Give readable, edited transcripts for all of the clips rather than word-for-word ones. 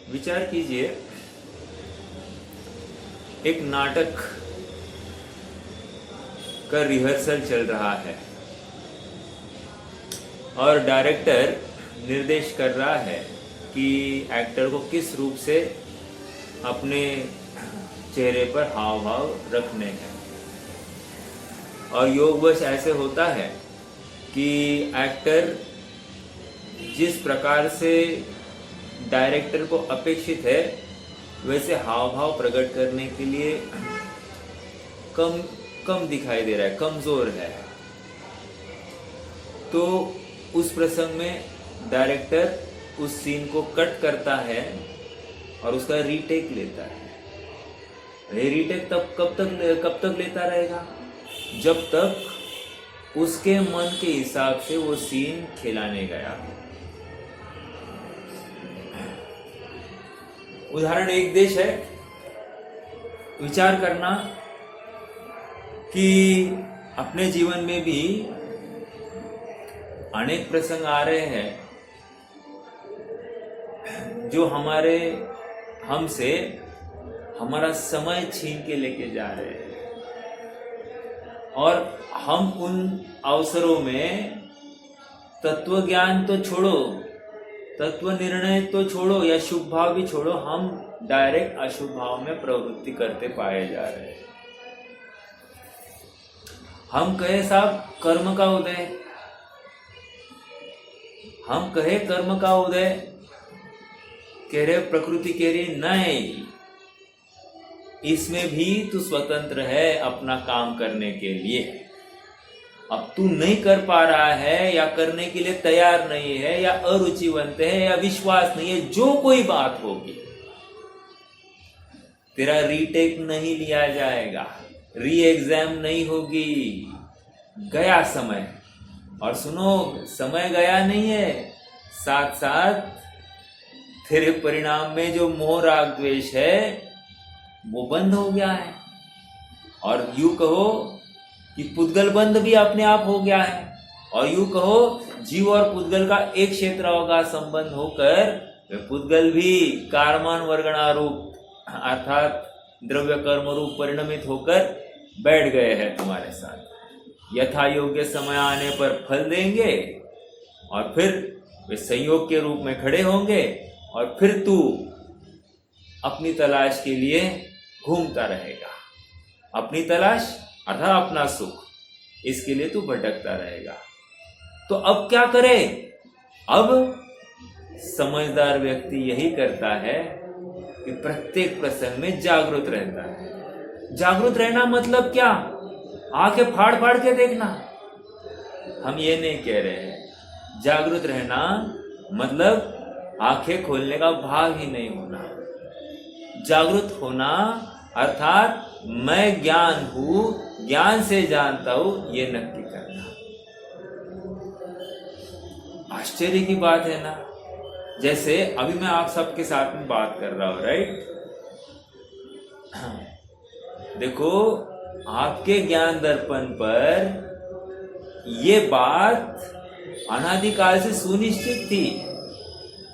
विचार कीजिए, एक नाटक का रिहर्सल चल रहा है और डायरेक्टर निर्देश कर रहा है कि एक्टर को किस रूप से अपने चेहरे पर हाव भाव रखने हैं। और योगवश ऐसे होता है कि एक्टर जिस प्रकार से डायरेक्टर को अपेक्षित है वैसे हाव भाव प्रकट करने के लिए कम दिखाई दे रहा है, कमजोर है। तो उस प्रसंग में डायरेक्टर उस सीन को कट करता है और उसका रीटेक लेता है। ये रीटेक कब तक लेता रहेगा? जब तक उसके मन के हिसाब से वो सीन खिलाने गया। उदाहरण एक देश है, विचार करना कि अपने जीवन में भी अनेक प्रसंग आ रहे हैं जो हमसे हमारा समय छीन के लेके जा रहे हैं और हम उन अवसरों में तत्व ज्ञान तो छोड़ो, तत्व निर्णय तो छोड़ो या शुभ भाव भी छोड़ो, हम डायरेक्ट अशुभ भाव में प्रवृत्ति करते पाए जा रहे हैं। हम कहे साहब कर्म का उदय, हम कहे कर्म का उदय, कह रहे प्रकृति कह रही नहीं, इसमें भी तू स्वतंत्र है अपना काम करने के लिए। अब तू नहीं कर पा रहा है या करने के लिए तैयार नहीं है या अरुचिवंत है या विश्वास नहीं है, जो कोई बात होगी, तेरा रीटेक नहीं लिया जाएगा, री एग्जाम नहीं होगी, गया समय। और सुनो, समय गया नहीं है, साथ साथ तेरे परिणाम में जो मोह राग द्वेष है वो बंद हो गया है। और यूं कहो कि पुद्गल बंध भी अपने आप हो गया है। और यूं कहो जीव और पुद्गल का एक क्षेत्र का संबंध होकर वे पुद्गल भी कारमान वर्गणा रूप अर्थात द्रव्य कर्म रूप परिणमित होकर बैठ गए हैं तुम्हारे साथ। यथा योग्य समय आने पर फल देंगे और फिर वे संयोग के रूप में खड़े होंगे और फिर तू अपनी तलाश के लिए घूमता रहेगा। अपनी तलाश अर्थात अपना सुख, इसके लिए तू भटकता रहेगा। तो अब क्या करे? अब समझदार व्यक्ति यही करता है कि प्रत्येक प्रसंग में जागरूक रहता है। जागरूक रहना मतलब क्या? आंखें फाड़ फाड़ के देखना, हम ये नहीं कह रहे हैं। जागरूक रहना मतलब आंखें खोलने का भाव ही नहीं होना। जागरूक होना अर्थात मैं ज्ञान हूं, ज्ञान से जानता हूं, ये नक्की करना। आश्चर्य की बात है ना। जैसे अभी मैं आप सबके साथ में बात कर रहा हूं, राइट? देखो, आपके ज्ञान दर्पण पर ये बात अनादिकाल से सुनिश्चित थी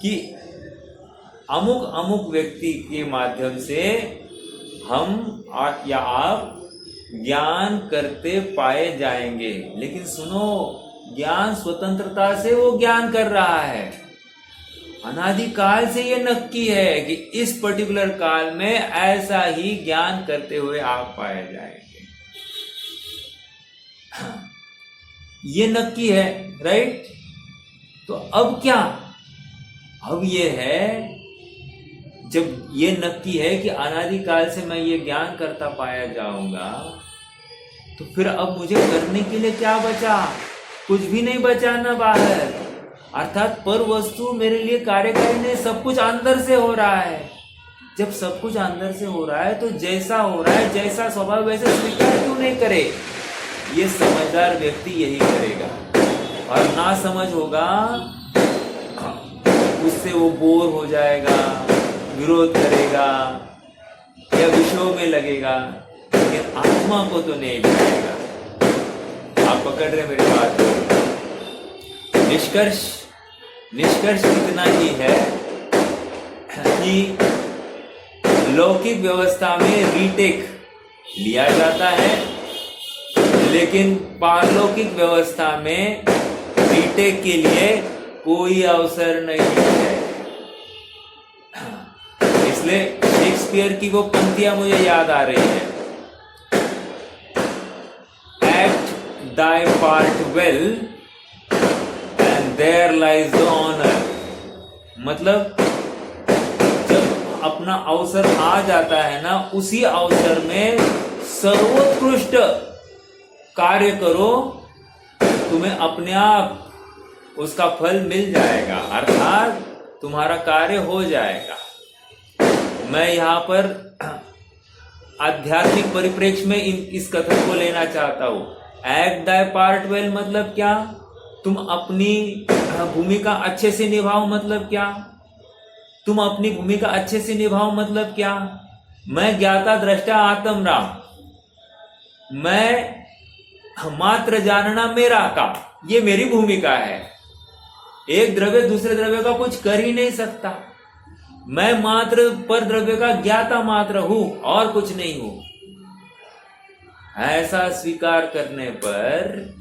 कि अमुक अमुक व्यक्ति के माध्यम से हम या आप ज्ञान करते पाए जाएंगे। लेकिन सुनो, ज्ञान स्वतंत्रता से वो ज्ञान कर रहा है। अनादिकाल से ये नक्की है कि इस पर्टिकुलर काल में ऐसा ही ज्ञान करते हुए आप पाए जाएंगे। ये नक्की है, राइट? तो अब क्या? अब ये है, जब ये नक्की है कि अनादिकाल से मैं ये ज्ञान करता पाया जाऊंगा, तो फिर अब मुझे करने के लिए क्या बचा? कुछ भी नहीं बचा ना बाहर। अर्थात पर वस्तु मेरे लिए कार्य करने, सब कुछ अंदर से हो रहा है। जब सब कुछ अंदर से हो रहा है तो जैसा हो रहा है, जैसा स्वभाव वैसे स्वीकार क्यों नहीं करे? ये समझदार व्यक्ति यही करेगा। और ना समझ होगा, उससे वो बोर हो जाएगा, विरोध करेगा या विषयों में लगेगा, लेकिन आत्मा को तो नहीं जाएगा। आप पकड़ रहे मेरी बात? निष्कर्ष इतना ही है कि लौकिक व्यवस्था में रीटेक लिया जाता है, लेकिन पारलौकिक व्यवस्था में रीटेक के लिए कोई अवसर नहीं है। इसलिए शेक्सपियर की वो पंक्तियां मुझे याद आ रही है, act thy part well and there lies the honour. मतलब जब अपना अवसर आ जाता है ना, उसी अवसर में सर्वोत्कृष्ट कार्य करो, तुम्हें अपने आप उसका फल मिल जाएगा, अर्थात तुम्हारा कार्य हो जाएगा। मैं यहाँ पर आध्यात्मिक परिप्रेक्ष्य में इस कथन को लेना चाहता हूँ। एक्ट दाई पार्ट वेल मतलब क्या? तुम अपनी भूमिका अच्छे से निभाओ मतलब क्या? तुम अपनी भूमिका अच्छे से निभाओ मतलब क्या? मैं ज्ञाता दृष्टा आत्म राम, मैं मात्र जानना मेरा का, ये मेरी भूमिका है। एक द्रव्य दूसरे द्रव्य का कुछ कर ही नहीं सकता। मैं मात्र पर द्रव्य का ज्ञाता मात्र हूं और कुछ नहीं हूं। ऐसा स्वीकार करने पर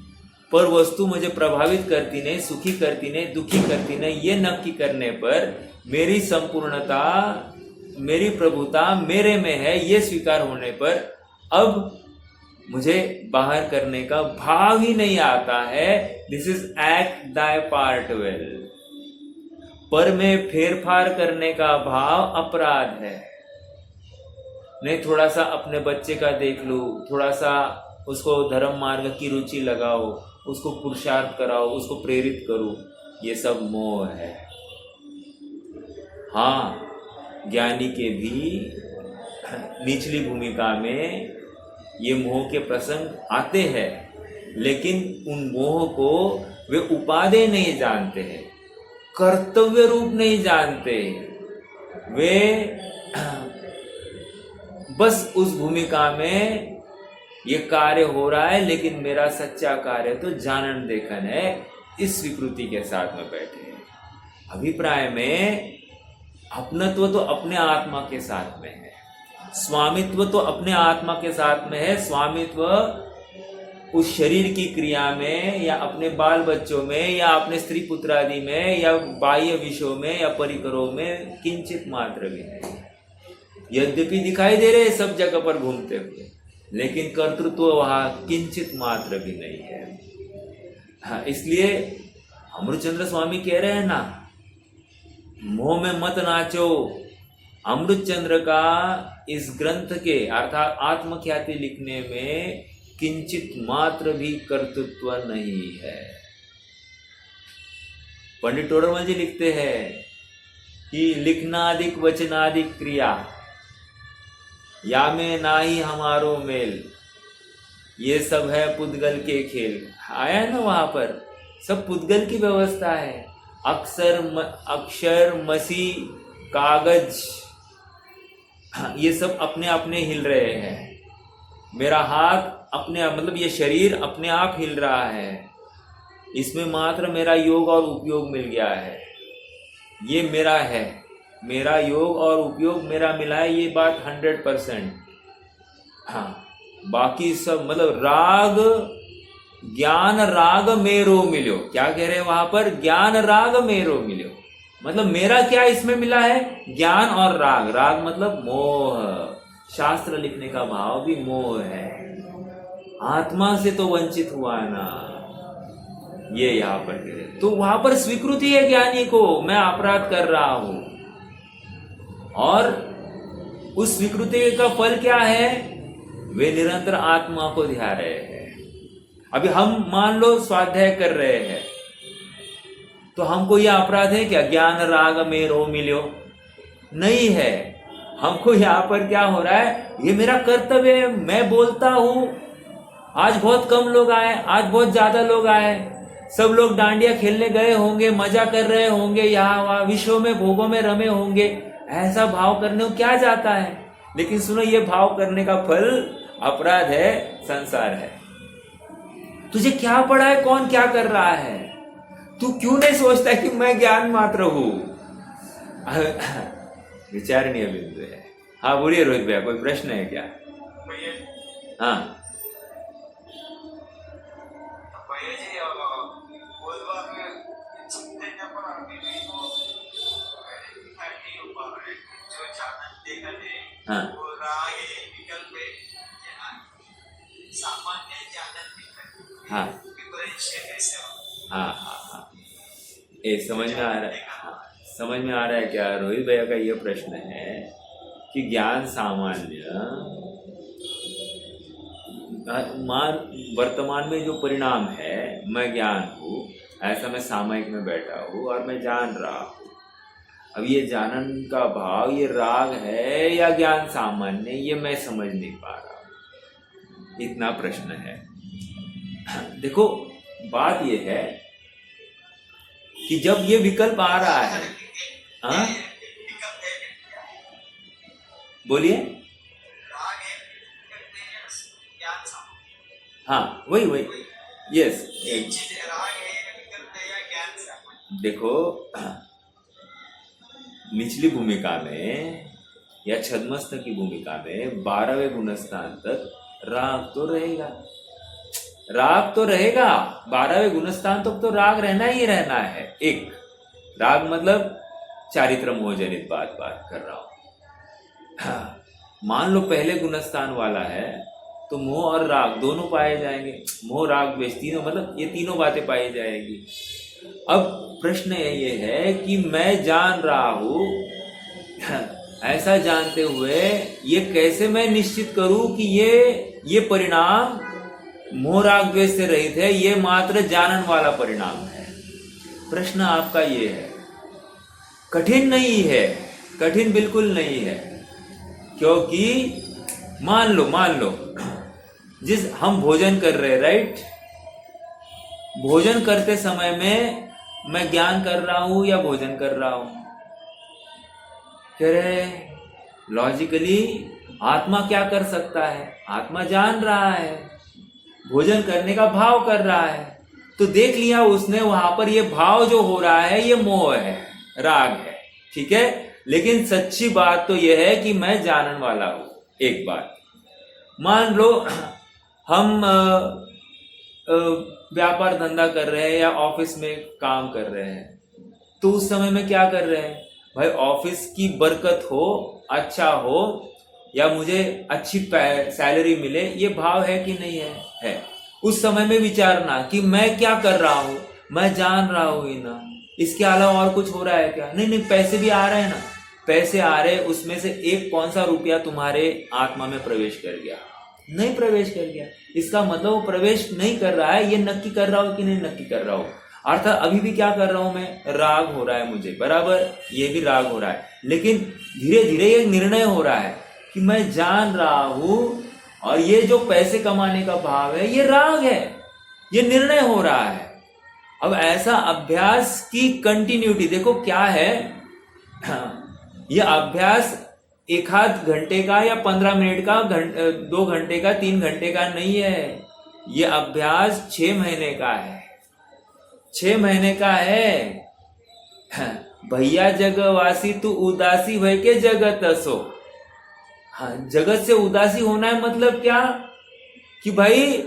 वस्तु मुझे प्रभावित करती नहीं, सुखी करती नहीं, दुखी करती नहीं, ये नक्की करने पर मेरी संपूर्णता, मेरी प्रभुता मेरे में है, ये स्वीकार होने पर अब मुझे बाहर करने का भाव ही नहीं आता है। This is act thy part well. पर में फेरफार करने का भाव अपराध है। नहीं, थोड़ा सा अपने बच्चे का देख लो, थोड़ा सा उसको धर्म मार्ग की रुचि लगाओ, उसको पुरुषार्थ कराओ, उसको प्रेरित करो, ये सब मोह है। हाँ, ज्ञानी के भी निचली भूमिका में ये मोह के प्रसंग आते हैं, लेकिन उन मोह को वे उपादेय नहीं जानते हैं, कर्तव्य रूप नहीं जानते। वे बस उस भूमिका में ये कार्य हो रहा है, लेकिन मेरा सच्चा कार्य तो जानन देखन है, इस स्वीकृति के साथ में बैठे हैं। अभिप्राय में अपनत्व तो अपने आत्मा के साथ में है, स्वामित्व तो अपने आत्मा के साथ में है। स्वामित्व उस शरीर की क्रिया में या अपने बाल बच्चों में या अपने स्त्री पुत्र आदि में या बाह्य विषयों में या परिकरों में किंचित मात्र भी नहीं। यद्यपि दिखाई दे रहे सब जगह पर घूमते हुए, लेकिन कर्तृत्व वहां किंचित मात्र भी नहीं है। हाँ, इसलिए अमृतचंद्र स्वामी कह रहे हैं ना, मोह में मत नाचो। अमृतचंद्र का इस ग्रंथ के अर्थात आत्मख्याति लिखने में किंचित मात्र भी कर्तृत्व नहीं है। पंडित टोडरमल जी लिखते हैं कि लिखनादिक वचनादिक क्रिया या में ना ही हमारो मेल, ये सब है पुद्गल के खेल। आया है ना वहां पर, सब पुद्गल की व्यवस्था है। अक्षर मसी कागज, ये सब अपने अपने हिल रहे हैं। मेरा हाथ अपने मतलब ये शरीर अपने आप हिल रहा है, इसमें मात्र मेरा योग और उपयोग मिल गया है। ये मेरा है, मेरा योग और उपयोग मेरा मिला है, ये बात 100%। हाँ, बाकी सब मतलब राग ज्ञान राग मेरो मिलो, क्या कह रहे हैं वहां पर? ज्ञान राग मेरो मिलो, मतलब मेरा क्या इसमें मिला है? ज्ञान और राग। राग मतलब मोह, शास्त्र लिखने का भाव भी मोह है। आत्मा से तो वंचित हुआ ना, ये यहाँ पर कह रहे। तो वहां पर स्वीकृति है ज्ञानी को, मैं अपराध कर रहा हूं, और उस स्वीकृति का फल क्या है? वे निरंतर आत्मा को ध्या रहे हैं। अभी हम मान लो स्वाध्याय कर रहे हैं, तो हमको यह अपराध है क्या? ज्ञान राग मेरो मिलो नहीं है। हमको यहाँ पर क्या हो रहा है? ये मेरा कर्तव्य है, मैं बोलता हूं। आज बहुत कम लोग आए, आज बहुत ज्यादा लोग आए, सब लोग डांडिया खेलने गए होंगे, मजा कर रहे होंगे, यहाँ वहां विश्व में भोगों में रमे होंगे। ऐसा भाव करने को क्या जाता है? लेकिन सुनो, ये भाव करने का फल अपराध है, संसार है। तुझे क्या पड़ा है? कौन क्या कर रहा है? तू क्यों नहीं सोचता कि मैं ज्ञान मात्र हूं? विचारणीय बिंदु है। हाँ बोलिए रोहित भैया, कोई प्रश्न है क्या? हाँ हाँ हाँ हाँ हाँ हाँ, ये समझ में आ रहा है। हाँ, समझ में आ रहा है क्या? रोहित भैया का ये प्रश्न है कि ज्ञान सामान्य मान वर्तमान में जो परिणाम है, मैं ज्ञान हूँ, ऐसा मैं सामयिक में बैठा हूँ और मैं जान रहा हूँ। अब ये जानन का भाव, ये राग है या ज्ञान सामान्य, ये मैं समझ नहीं पा रहा हूँ। इतना प्रश्न है। देखो बात ये है कि जब ये विकल्प आ रहा है, हाँ बोलिए। हाँ वही यस। देखो निचली भूमिका में या छद्मस्थ की भूमिका में 12वें गुणस्थान तक राग तो रहेगा, राग तो रहेगा। 12वें गुणस्थान तक तो राग रहना ही रहना है। एक राग मतलब चारित्र मोह जनित बात कर रहा हूं। हाँ, मान लो पहले गुणस्थान वाला है तो मोह और राग दोनों पाए जाएंगे। मोह राग द्वेष तीनों, मतलब ये तीनों बातें पाई जाएगी। अब प्रश्न ये है कि मैं जान रहा हूं, ऐसा जानते हुए ये कैसे मैं निश्चित करूं कि ये परिणाम मोह राग द्वेष से रहित है, ये मात्र जानन वाला परिणाम है। प्रश्न आपका ये है। कठिन नहीं है, कठिन बिल्कुल नहीं है, क्योंकि मान लो जिस हम भोजन कर रहे, राइट, भोजन करते समय में मैं ज्ञान कर रहा हूं या भोजन कर रहा हूं? कह रहे लॉजिकली आत्मा क्या कर सकता है? आत्मा जान रहा है, भोजन करने का भाव कर रहा है, तो देख लिया उसने वहां पर ये भाव जो हो रहा है ये मोह है, राग है, ठीक है। लेकिन सच्ची बात तो यह है कि मैं जानन वाला हूं। एक बात मान लो हम व्यापार धंधा कर रहे हैं या ऑफिस में काम कर रहे हैं, तो उस समय में क्या कर रहे हैं भाई? ऑफिस की बरकत हो, अच्छा हो, या मुझे अच्छी सैलरी मिले, ये भाव है कि नहीं है? है। उस समय में विचारना कि मैं क्या कर रहा हूं, मैं जान रहा हूं ही ना, इसके अलावा और कुछ हो रहा है क्या? नहीं, पैसे भी आ रहे हैं ना, पैसे आ रहे, उसमें से एक कौन सा रुपया तुम्हारे आत्मा में प्रवेश कर गया? नहीं प्रवेश कर गया। इसका मतलब वो प्रवेश नहीं कर रहा है, ये नक्की कर रहा हो कि नहीं नक्की कर रहा हो। अर्थात अभी भी क्या कर रहा हूं मैं? राग हो रहा है मुझे, बराबर, ये भी राग हो रहा है, लेकिन धीरे धीरे ये निर्णय हो रहा है कि मैं जान रहा हूं, और ये जो पैसे कमाने का भाव है ये राग है, ये निर्णय हो रहा है। अब ऐसा अभ्यास की कंटिन्यूटी देखो क्या है। ये अभ्यास एक आध घंटे का या 15 मिनट का, 2 घंटे का, 3 घंटे का नहीं है। ये अभ्यास 6 महीने का है, 6 महीने का है। भैया जगवासी तू उदासी भय के जगत असो। हाँ, जगत से उदासी होना है मतलब क्या? कि भाई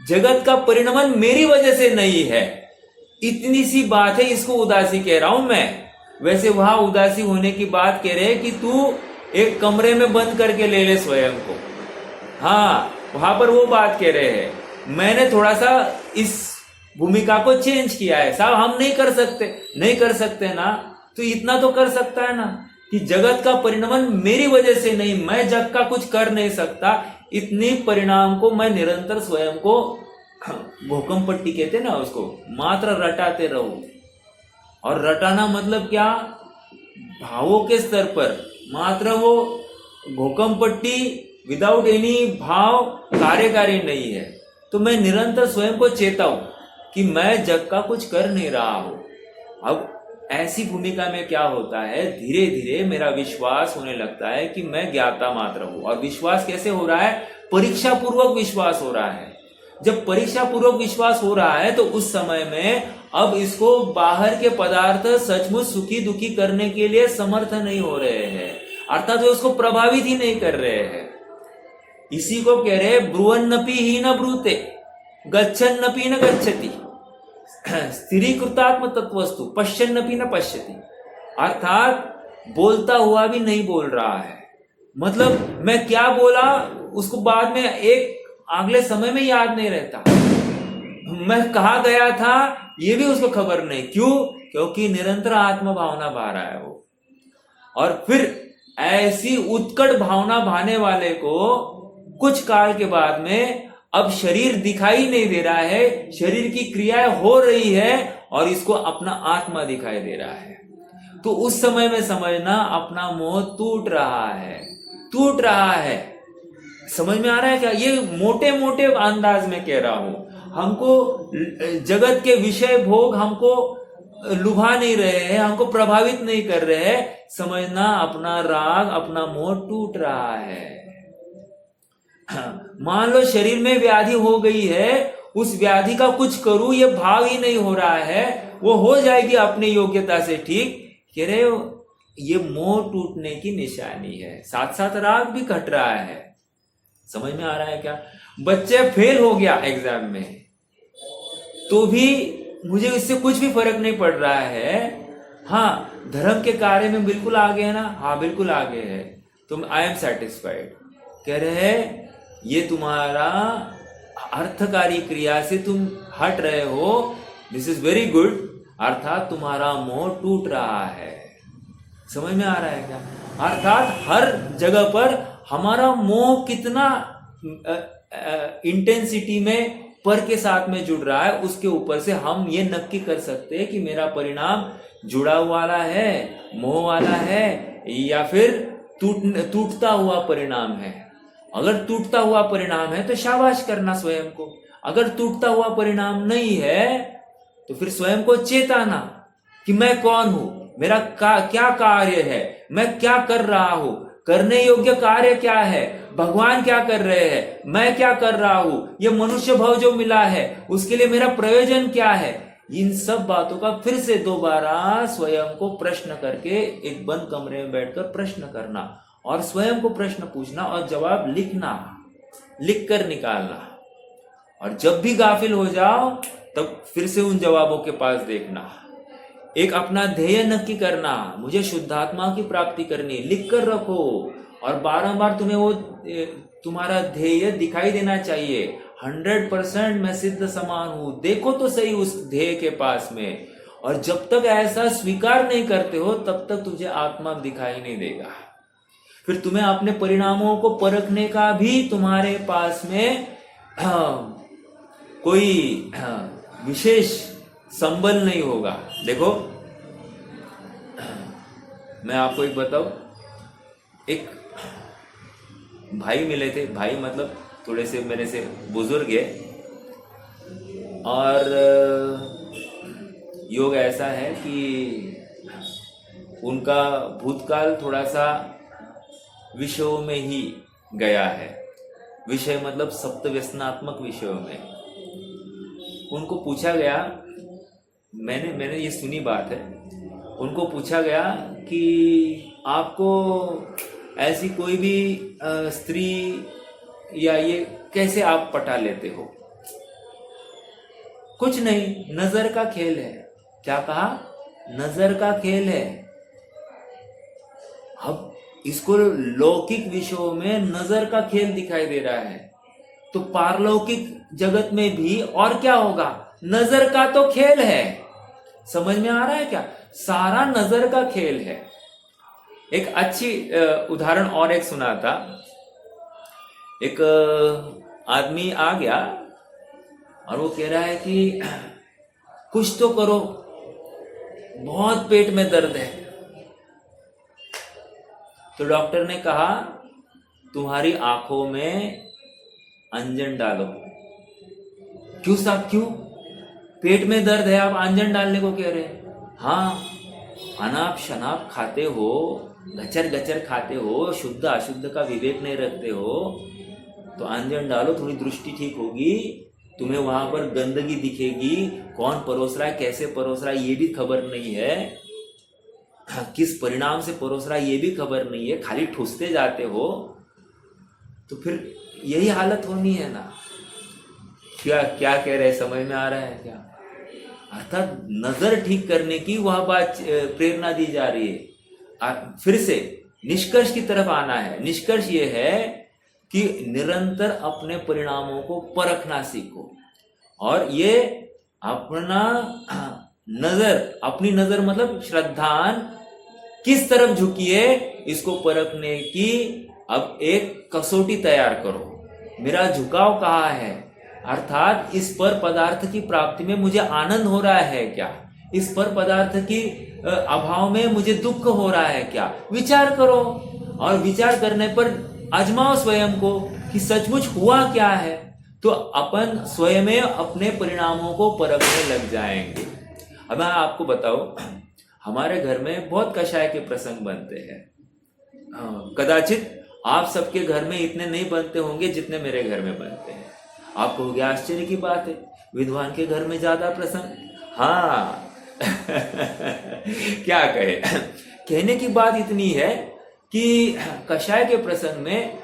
जगत का परिणमन मेरी वजह से नहीं है, इतनी सी बात है, इसको उदासी कह रहा हूं मैं। वैसे वहां उदासी होने की बात कह रहे कि तू एक कमरे में बंद करके ले ले स्वयं को। हाँ, वहां पर वो बात कह रहे हैं। मैंने थोड़ा सा इस भूमिका को चेंज किया है। साहब हम नहीं कर सकते ना, तो इतना तो कर सकता है ना कि जगत का परिणमन मेरी वजह से नहीं, मैं जग का कुछ कर नहीं सकता, इतनी परिणाम को मैं निरंतर स्वयं को भूकंप पट्टी कहते ना उसको, मात्र रटाते रहो। और रटाना मतलब क्या? भावों के स्तर पर मात्र वो भूकंप पट्टी विदाउट एनी भाव कार्यकारी नहीं है। तो मैं निरंतर स्वयं को चेताऊं कि मैं जग का कुछ कर नहीं रहा हूं। अब ऐसी भूमिका में क्या होता है, धीरे धीरे मेरा विश्वास होने लगता है कि मैं ज्ञाता मात्र हूं। और विश्वास कैसे हो रहा है? परीक्षा पूर्वक विश्वास हो रहा है। जब परीक्षा पूर्वक विश्वास हो रहा है तो उस समय में अब इसको बाहर के पदार्थ सचमुच सुखी दुखी करने के लिए समर्थ नहीं हो रहे हैं। अर्थात वे उसको प्रभावित ही नहीं कर रहे हैं। इसी को कह रहे ब्रुवन्नपि ही न ब्रूते, गच्छन्नपि न गच्छति, स्थिरीकृतात्म तत्वस्तु पश्यन्नपि न पश्यति। अर्थात बोलता हुआ भी नहीं बोल रहा है, मतलब मैं क्या बोला उसको बाद में एक अगले समय में याद नहीं रहता, मैं कहा गया था ये भी उसको खबर नहीं। क्यों? क्योंकि निरंतर आत्म भावना भा रहा है वो। और फिर ऐसी उत्कट भावना भाने वाले को कुछ काल के बाद में अब शरीर दिखाई नहीं दे रहा है, शरीर की क्रियाएं हो रही है और इसको अपना आत्मा दिखाई दे रहा है। तो उस समय में समझना अपना मोह टूट रहा है, टूट रहा है। समझ में आ रहा है क्या? ये मोटे मोटे अंदाज में कह रहा हूं। हमको जगत के विषय भोग हमको लुभा नहीं रहे हैं, हमको प्रभावित नहीं कर रहे हैं। समझना अपना राग, अपना मोह टूट रहा है। मान लो शरीर में व्याधि हो गई है, उस व्याधि का कुछ करूं ये भाव ही नहीं हो रहा है, वो हो जाएगी अपनी योग्यता से ठीक। कह रहे हो ये मोह टूटने की निशानी है, साथ साथ राग भी घट रहा है। समझ में आ रहा है क्या? बच्चे फेल हो गया एग्जाम में तो भी मुझे इससे कुछ भी फर्क नहीं पड़ रहा है। हाँ, धर्म के कार्य में बिल्कुल आगे है ना? हाँ बिल्कुल आगे है। तुम आई एम सेटिस्फाइड कह रहे हैं, ये तुम्हारा अर्थकारी क्रिया से तुम हट रहे हो, दिस इज वेरी गुड। अर्थात तुम्हारा मोह टूट रहा है। समझ में आ रहा है क्या? अर्थात हर जगह पर हमारा मोह कितना इंटेंसिटी में पर के साथ में जुड़ रहा है, उसके ऊपर से हम ये नक्की कर सकते हैं कि मेरा परिणाम जुड़ा वाला है, मोह वाला है, या फिर टूटता हुआ परिणाम है। अगर टूटता हुआ परिणाम है तो शाबाश करना स्वयं को, अगर टूटता हुआ परिणाम नहीं है तो फिर स्वयं को चेताना कि मैं कौन हूं, मेरा क्या कार्य है, मैं क्या कर रहा हूं, करने योग्य कार्य क्या है, भगवान क्या कर रहे हैं, मैं क्या कर रहा हूं, ये मनुष्य भाव जो मिला है उसके लिए मेरा प्रयोजन क्या है। इन सब बातों का फिर से दोबारा स्वयं को प्रश्न करके एक बंद कमरे में बैठकर प्रश्न करना और स्वयं को प्रश्न पूछना और जवाब लिखना, लिख कर निकालना। और जब भी गाफिल हो जाओ तब फिर से उन जवाबों के पास देखना। एक अपना ध्येय नक्की करना, मुझे शुद्धात्मा की प्राप्ति करनी, लिख कर रखो और बारंबार तुम्हें वो तुम्हारा ध्येय दिखाई देना चाहिए। 100% मैं सिद्ध समान हूं, देखो तो सही उस ध्येय के पास में। और जब तक ऐसा स्वीकार नहीं करते हो तब तक तुझे आत्मा दिखाई नहीं देगा। फिर तुम्हें अपने परिणामों को परखने का भी तुम्हारे पास में कोई विशेष संबल नहीं होगा। देखो मैं आपको एक बताऊं, एक भाई मिले थे, भाई मतलब थोड़े से मेरे से बुजुर्ग है, और योग ऐसा है कि उनका भूतकाल थोड़ा सा विषयों में ही गया है। विषय मतलब सप्त व्यसनात्मक विषयों में। उनको पूछा गया, मैंने ये सुनी बात है, उनको पूछा गया कि आपको ऐसी कोई भी स्त्री या ये कैसे आप पटा लेते हो? कुछ नहीं, नजर का खेल है। क्या कहा? नजर का खेल है। अब इसको लौकिक विषयों में नजर का खेल दिखाई दे रहा है, तो पारलौकिक जगत में भी और क्या होगा? नजर का तो खेल है। समझ में आ रहा है क्या? सारा नजर का खेल है। एक अच्छी उदाहरण और एक सुना था। एक आदमी आ गया और वो कह रहा है कि कुछ तो करो, बहुत पेट में दर्द है। तो डॉक्टर ने कहा तुम्हारी आंखों में अंजन डालो। क्यों साहब, क्यों? पेट में दर्द है, आप अंजन डालने को कह रहे हैं? हाँ, अनाप शनाप खाते हो, गचर गचर खाते हो, शुद्ध अशुद्ध का विवेक नहीं रखते हो, तो अंजन डालो, थोड़ी दृष्टि ठीक होगी, तुम्हें वहां पर गंदगी दिखेगी, कौन परोस रहा है, कैसे परोस रहा है ये भी खबर नहीं है, किस परिणाम से परोस रहा है ये भी खबर नहीं है, खाली ठूसते जाते हो, तो फिर यही हालत होनी है ना। क्या क्या कह रहे हैं, समझ में आ रहा है क्या? अर्थात नजर ठीक करने की वह बात प्रेरणा दी जा रही है। फिर से निष्कर्ष की तरफ आना है। निष्कर्ष ये है कि निरंतर अपने परिणामों को परखना सीखो, और ये अपनी नजर मतलब श्रद्धान किस तरफ झुकी है इसको परखने की अब एक कसौटी तैयार करो। मेरा झुकाव कहाँ है, अर्थात इस पर पदार्थ की प्राप्ति में मुझे आनंद हो रहा है क्या, इस पर पदार्थ की अभाव में मुझे दुख हो रहा है क्या, विचार करो। और विचार करने पर आजमाओ स्वयं को कि सचमुच हुआ क्या है, तो अपन स्वयं अपने परिणामों को परखने लग जाएंगे। अब मैं आपको बताऊं, हमारे घर में बहुत कषाय के प्रसंग बनते हैं। कदाचित आप सबके घर में इतने नहीं बनते होंगे जितने मेरे घर में बनते हैं। आपको हो गया आश्चर्य की बात है, विद्वान के घर में ज्यादा प्रसंग। हाँ क्या कहे, कहने की बात इतनी है कि कषाय के प्रसंग में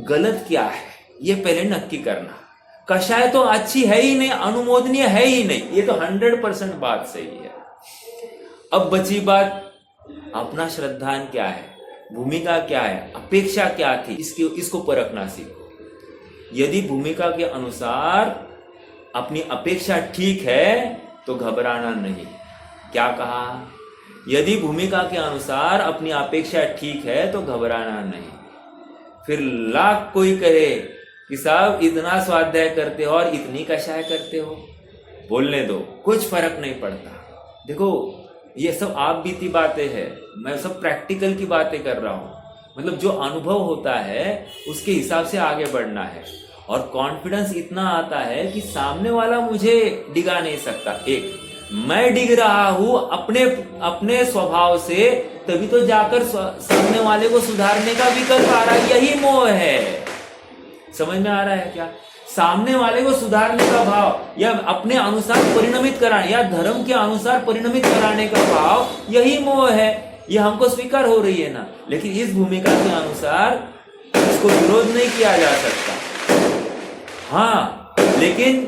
गलत क्या है ये पहले नक्की करना। कषाय तो अच्छी है ही नहीं, अनुमोदनीय है ही नहीं, ये तो 100% बात सही है। अब बची बात अपना श्रद्धान क्या है, भूमिका क्या है, अपेक्षा क्या थी, इसको परखना सीखो। यदि भूमिका के अनुसार अपनी अपेक्षा ठीक है तो घबराना नहीं। क्या कहा? यदि भूमिका के अनुसार अपनी अपेक्षा ठीक है तो घबराना नहीं। फिर लाख कोई कहे कि साहब इतना स्वाध्याय करते हो और इतनी कषाय करते हो, बोलने दो, कुछ फर्क नहीं पड़ता। देखो ये सब आप बीती बातें हैं, मैं सब प्रैक्टिकल की बातें कर रहा हूं। मतलब जो अनुभव होता है उसके हिसाब से आगे बढ़ना है, और कॉन्फिडेंस इतना आता है कि सामने वाला मुझे डिगा नहीं सकता। एक मैं डिग रहा हूं अपने स्वभाव से, तभी तो जाकर सामने वाले को सुधारने का विकल्प आ रहा है। यही मोह है, समझ में आ रहा है क्या? सामने वाले को सुधारने का भाव, या अपने अनुसार परिणमित कराने, या धर्म के अनुसार परिणमित कराने का भाव, यही मोह है। ये हमको स्वीकार हो रही है ना, लेकिन इस भूमिका के अनुसार इसको विरोध नहीं किया जा सकता। हाँ, लेकिन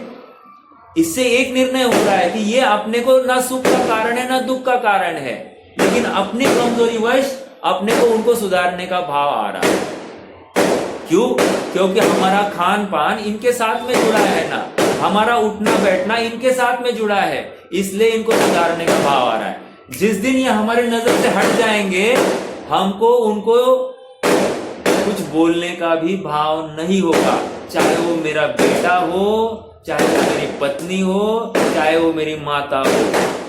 इससे एक निर्णय हो रहा है कि ये अपने को ना सुख का कारण है ना दुख का कारण है, लेकिन अपनी कमजोरीवश अपने को उनको सुधारने का भाव आ रहा है। क्यों? क्योंकि हमारा खान पान इनके साथ में जुड़ा है ना, हमारा उठना बैठना इनके साथ में जुड़ा है, इसलिए इनको सुधारने का भाव आ रहा है। जिस दिन ये हमारे नजर से हट जाएंगे, हमको उनको कुछ बोलने का भी भाव नहीं होगा। चाहे वो मेरा बेटा हो, चाहे वो मेरी पत्नी हो, चाहे वो मेरी माता हो,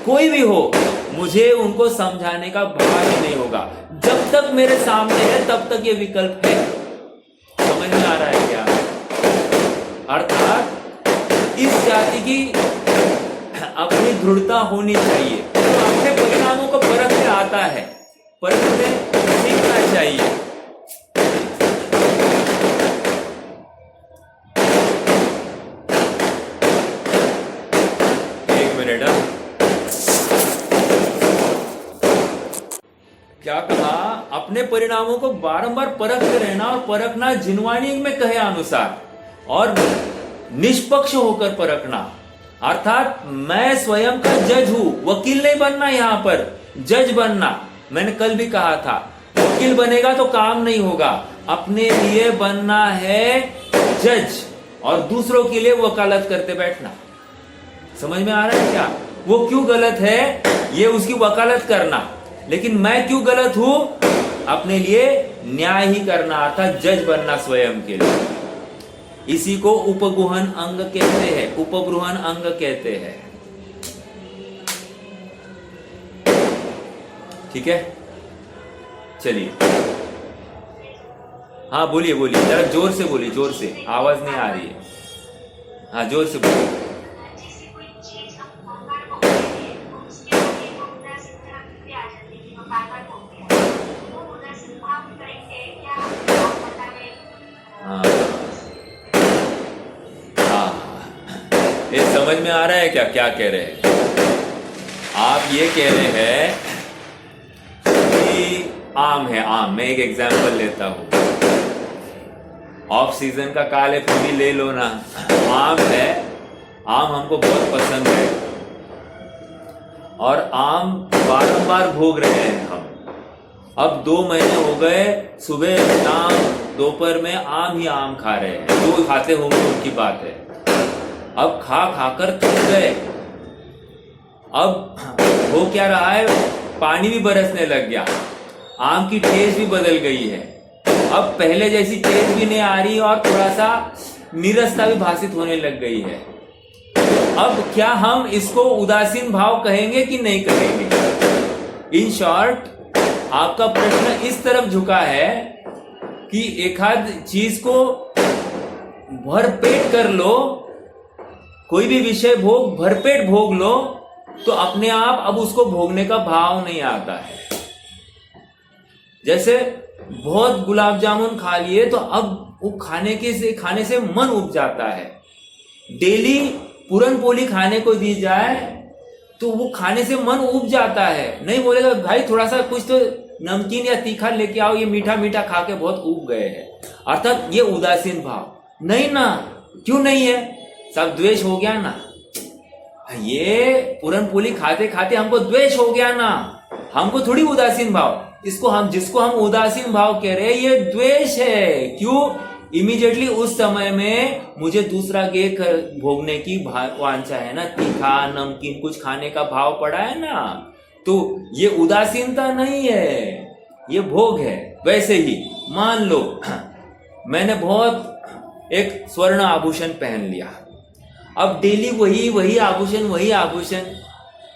कोई भी हो, मुझे उनको समझाने का भाव ही नहीं होगा। जब तक मेरे सामने है तब तक ये विकल्प है। समझ में आ रहा है क्या? अर्थात इस जाति की अपनी दृढ़ता होनी चाहिए, तो अपने परिणामों को परखने आता है, परखने सीखना चाहिए। क्या कहा? अपने परिणामों को बारंबार परखते रहना, और परखना जिनवाणी में कहे अनुसार, और निष्पक्ष होकर परखना। अर्थात मैं स्वयं का जज हूं, वकील नहीं बनना, यहां पर जज बनना। मैंने कल भी कहा था, वकील बनेगा तो काम नहीं होगा, अपने लिए बनना है जज, और दूसरों के लिए वकालत करते बैठना। समझ में आ रहा है क्या? वो क्यों गलत है ये उसकी वकालत करना, लेकिन मैं क्यों गलत हूं अपने लिए न्याय ही करना, अर्थात जज बनना स्वयं के लिए। इसी को उपगुहन अंग कहते हैं, उपगृहन अंग कहते हैं। ठीक है, चलिए। हाँ बोलिए बोलिए, जरा जोर से बोलिए, जोर से, आवाज नहीं आ रही है। हाँ जोर से बोलिए। ये समझ में आ रहा है क्या क्या कह रहे हैं आप? ये कह रहे हैं आम है, आम। मैं एक एग्जांपल लेता हूं, ऑफ सीजन का काले फूली ले लो ना, आम है, आम हमको बहुत पसंद है और आम बारंबार भोग रहे हैं हम। अब 2 महीने हो गए, सुबह शाम दोपहर में आम ही आम खा रहे हैं। जो खाते होंगे उनकी बात है। अब खा खाकर थक गए। अब हो क्या रहा है, पानी भी बरसने लग गया, आम की टेस्ट भी बदल गई है। अब पहले जैसी टेस्ट भी नहीं आ रही और थोड़ा सा नीरसता भी भासित होने लग गई है। अब क्या हम इसको उदासीन भाव कहेंगे कि नहीं कहेंगे? इन शॉर्ट, आपका प्रश्न इस तरफ झुका है कि एक आध चीज को भरपेट कर लो, कोई भी विषय भोग भरपेट भोग लो तो अपने आप अब उसको भोगने का भाव नहीं आता है। जैसे बहुत गुलाब जामुन खा लिए तो अब वो खाने से मन उब जाता है। डेली पूरन पोली खाने को दी जाए तो वो खाने से मन उब जाता है। नहीं बोलेगा भाई थोड़ा सा कुछ तो नमकीन या तीखा लेके आओ, ये मीठा मीठा खा के बहुत उब गए हैं। अर्थात ये उदासीन भाव नहीं ना। क्यों नहीं है? सब द्वेष हो गया ना। ये पूरन पोली खाते खाते हमको द्वेष हो गया ना, हमको थोड़ी उदासीन भाव। जिसको हम उदासीन भाव कह रहे हैं ये द्वेष है। क्यों? इमीडिएटली उस समय में मुझे दूसरा केक भोगने की वांछा है ना, तीखा नमकीन कुछ खाने का भाव पड़ा है ना, तो ये उदासीनता नहीं है, ये भोग है। वैसे ही मान लो मैंने बहुत एक स्वर्ण आभूषण पहन लिया, अब डेली वही आभूषण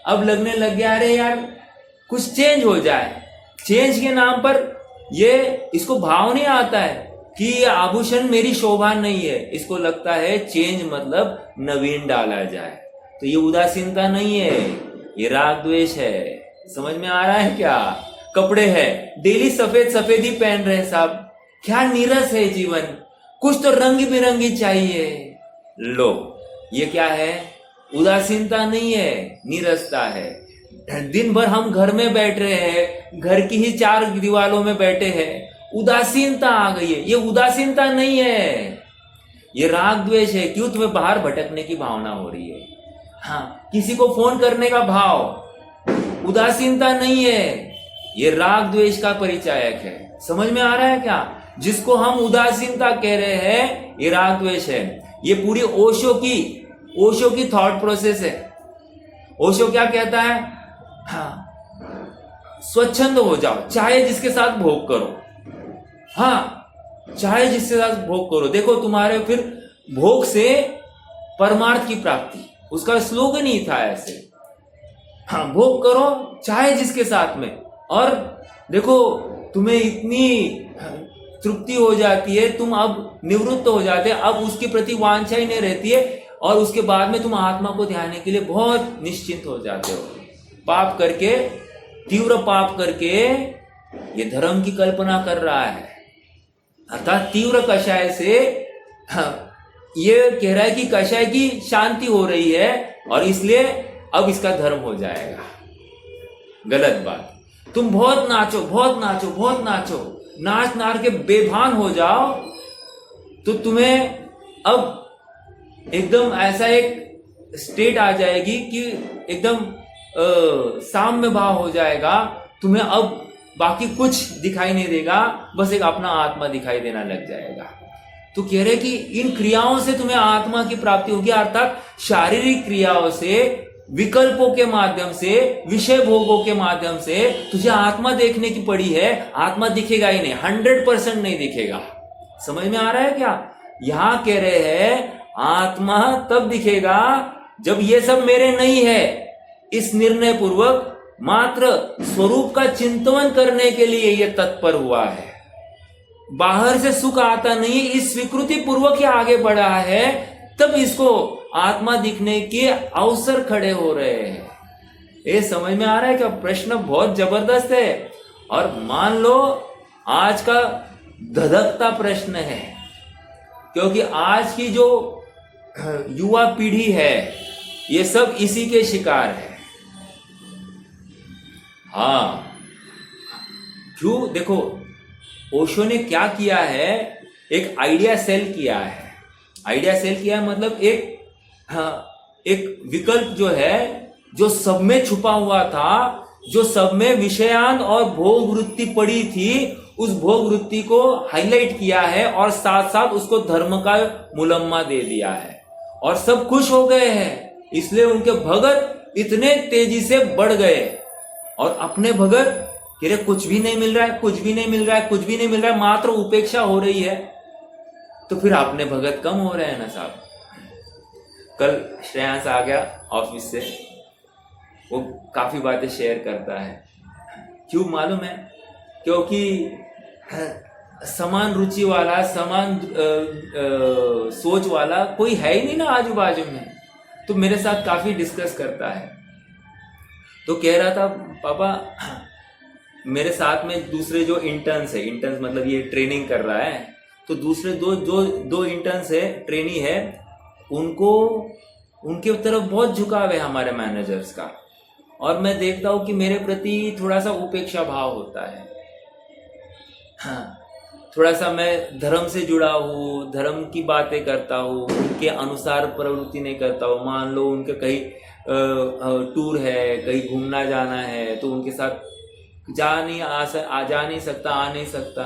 अब लगने लग गया अरे यार कुछ चेंज हो जाए। चेंज के नाम पर इसको भाव नहीं आता है कि ये आभूषण मेरी शोभा नहीं है। इसको लगता है चेंज मतलब नवीन डाला जाए। तो ये उदासीनता नहीं है, ये राग द्वेष है। समझ में आ रहा है क्या? कपड़े है, डेली सफेद ही पहन रहे साहब, क्या नीरस है जीवन, कुछ तो रंग बिरंगी चाहिए। लो, ये क्या है? उदासीनता नहीं है, नीरसता है। दिन भर हम घर में बैठ रहे हैं, घर की ही 4 दीवारों में बैठे हैं, उदासीनता आ गई है। ये उदासीनता नहीं है, ये राग द्वेष है। क्यों? तुम्हें बाहर भटकने की भावना हो रही है। हाँ, किसी को फोन करने का भाव उदासीनता नहीं है, ये राग द्वेष का परिचायक है। समझ में आ रहा है क्या? जिसको हम उदासीनता कह रहे हैं ये राग द्वेष है। ये पूरी ओशो की थॉट प्रोसेस है। ओशो क्या कहता है? हाँ, स्वच्छंद हो जाओ, चाहे जिसके साथ भोग करो। हाँ, चाहे जिसके साथ भोग करो। देखो तुम्हारे फिर भोग से परमार्थ की प्राप्ति, उसका स्लोगन ही था ऐसे। हाँ, भोग करो चाहे जिसके साथ में, और देखो तुम्हें इतनी तृप्ति हो जाती है, तुम अब निवृत्त हो जाते, अब उसके प्रति वांछा ही नहीं रहती है, और उसके बाद में तुम आत्मा को ध्यान के लिए बहुत निश्चिंत हो जाते हो। पाप करके, तीव्र पाप करके ये धर्म की कल्पना कर रहा है, अर्थात तीव्र कषाय से ये कह रहा है कि कषाय की शांति हो रही है और इसलिए अब इसका धर्म हो जाएगा। गलत बात। तुम बहुत नाचो, नाच के बेभान हो जाओ तो तुम्हें अब एकदम ऐसा एक स्टेट आ जाएगी कि एकदम साम्य भाव हो जाएगा। तुम्हें अब बाकी कुछ दिखाई नहीं देगा, बस एक अपना आत्मा दिखाई देना लग जाएगा। तो कह रहे कि इन क्रियाओं से तुम्हें आत्मा की प्राप्ति होगी, अर्थात शारीरिक क्रियाओं से, विकल्पों के माध्यम से, विषय भोगों के माध्यम से तुझे आत्मा देखने की पड़ी है। आत्मा दिखेगा ही नहीं, 100% नहीं दिखेगा। समझ में आ रहा है क्या? यहां कह रहे हैं आत्मा तब दिखेगा जब ये सब मेरे नहीं है। इस निर्णय पूर्वक मात्र स्वरूप का चिंतन करने के लिए ये तत्पर हुआ है। बाहर से सुख आता नहीं, इस स्वीकृति पूर्वक ही आगे बढ़ा है, तब इसको आत्मा दिखने के अवसर खड़े हो रहे हैं। ये समझ में आ रहा है क्या? प्रश्न बहुत जबरदस्त है और मान लो आज का धधकता प्रश्न है, क्योंकि आज की जो युवा पीढ़ी है ये सब इसी के शिकार है। हाँ, क्यों? देखो, ओशो ने क्या किया है, एक आइडिया सेल किया है। आइडिया सेल किया है मतलब एक विकल्प जो है, जो सब में छुपा हुआ था, जो सब में विषयान और भोग वृत्ति पड़ी थी, उस भोग वृत्ति को हाईलाइट किया है और साथ साथ उसको धर्म का मुलम्मा दे दिया है और सब खुश हो गए हैं। इसलिए उनके भगत इतने तेजी से बढ़ गए और अपने भगत कह रहे कुछ भी नहीं मिल रहा है, कुछ भी नहीं मिल रहा है, कुछ भी नहीं मिल रहा है, मात्र उपेक्षा हो रही है। तो फिर अपने भगत कम हो रहे हैं ना साहब। कल श्रेयांश आ गया ऑफिस से, वो काफी बातें शेयर करता है। क्यों मालूम है? क्योंकि समान रुचि वाला, समान सोच वाला कोई है ही नहीं ना आजू बाजू में। तो मेरे साथ काफी डिस्कस करता है। तो कह रहा था, पापा मेरे साथ में दूसरे जो इंटर्न्स है, इंटर्न्स मतलब ये ट्रेनिंग कर रहा है, तो दूसरे दो इंटर्न्स है, ट्रेनी है, उनको उनके तरफ बहुत झुकाव है हमारे मैनेजर्स का। और मैं देखता हूँ कि मेरे प्रति थोड़ा सा उपेक्षा भाव होता है। हाँ, थोड़ा सा मैं धर्म से जुड़ा हूँ, धर्म की बातें करता हूँ, उनके अनुसार प्रवृत्ति नहीं करता हूँ। मान लो उनके कहीं टूर है, कहीं घूमना जाना है, तो उनके साथ जा नहीं सकता, आ नहीं सकता।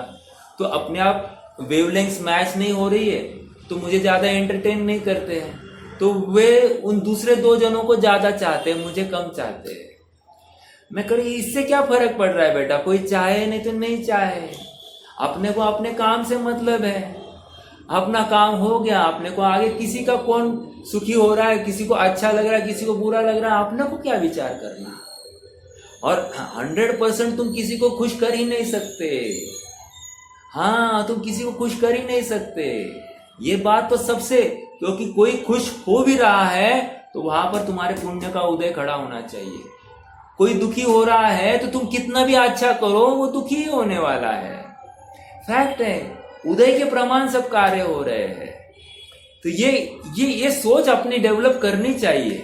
तो अपने आप वेवलेंग्थ मैच नहीं हो रही है, तो मुझे ज़्यादा एंटरटेन नहीं करते हैं। तो वे उन दूसरे दो जनों को ज़्यादा चाहते हैं, मुझे कम चाहते हैं। मैं कह रही इससे क्या फर्क पड़ रहा है बेटा, कोई चाहे नहीं तो नहीं चाहे, अपने को अपने काम से मतलब है। अपना काम हो गया, अपने को आगे किसी का कौन सुखी हो रहा है, किसी को अच्छा लग रहा है, किसी को बुरा लग रहा है, अपने को क्या विचार करना। और 100% तुम किसी को खुश कर ही नहीं सकते। हाँ, तुम किसी को खुश कर ही नहीं सकते, ये बात तो सबसे, क्योंकि कोई खुश हो भी रहा है तो वहां पर तुम्हारे पुण्य का उदय खड़ा होना चाहिए। कोई दुखी हो रहा है तो तुम कितना भी अच्छा करो, वो दुखी ही होने वाला है। फैक्ट है, उदय के प्रमाण सब कार्य हो रहे हैं। तो ये सोच अपनी डेवलप करनी चाहिए।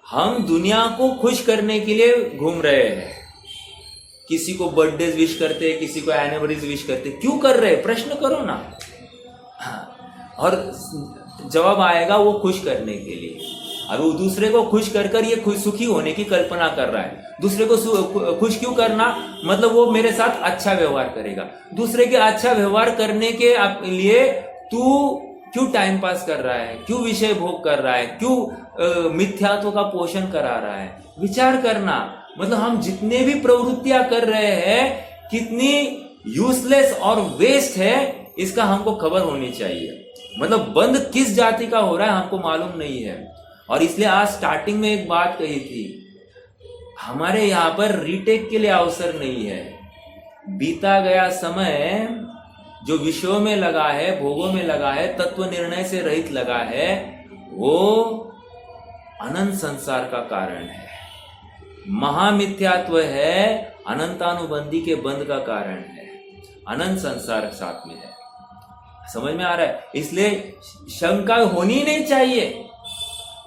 हम दुनिया को खुश करने के लिए घूम रहे हैं, किसी को बर्थडे विश करते, किसी को एनिवर्सरी विश करते, क्यों कर रहे हैं? प्रश्न करो ना। हाँ, और जवाब आएगा वो खुश करने के लिए। अब वो दूसरे को खुश कर ये खुश सुखी होने की कल्पना कर रहा है। दूसरे को खुश क्यों करना? मतलब वो मेरे साथ अच्छा व्यवहार करेगा। दूसरे के अच्छा व्यवहार करने के लिए तू क्यों टाइम पास कर रहा है, क्यों विषय भोग कर रहा है, क्यों मिथ्यात्व का पोषण करा रहा है? विचार करना। मतलब हम जितने भी प्रवृत्तियां कर रहे हैं कितनी यूजलेस और वेस्ट है, इसका हमको खबर होनी चाहिए। मतलब बंद किस जाति का हो रहा है हमको मालूम नहीं है। और इसलिए आज स्टार्टिंग में एक बात कही थी, हमारे यहाँ पर रीटेक के लिए अवसर नहीं है। बीता गया समय जो विषयों में लगा है, भोगों में लगा है, तत्व निर्णय से रहित लगा है, वो अनंत संसार का कारण है, महामिथ्यात्व है, अनंतानुबंधी के बंध का कारण है, अनंत संसार साथ में है। समझ में आ रहा है? इसलिए शंका होनी नहीं चाहिए।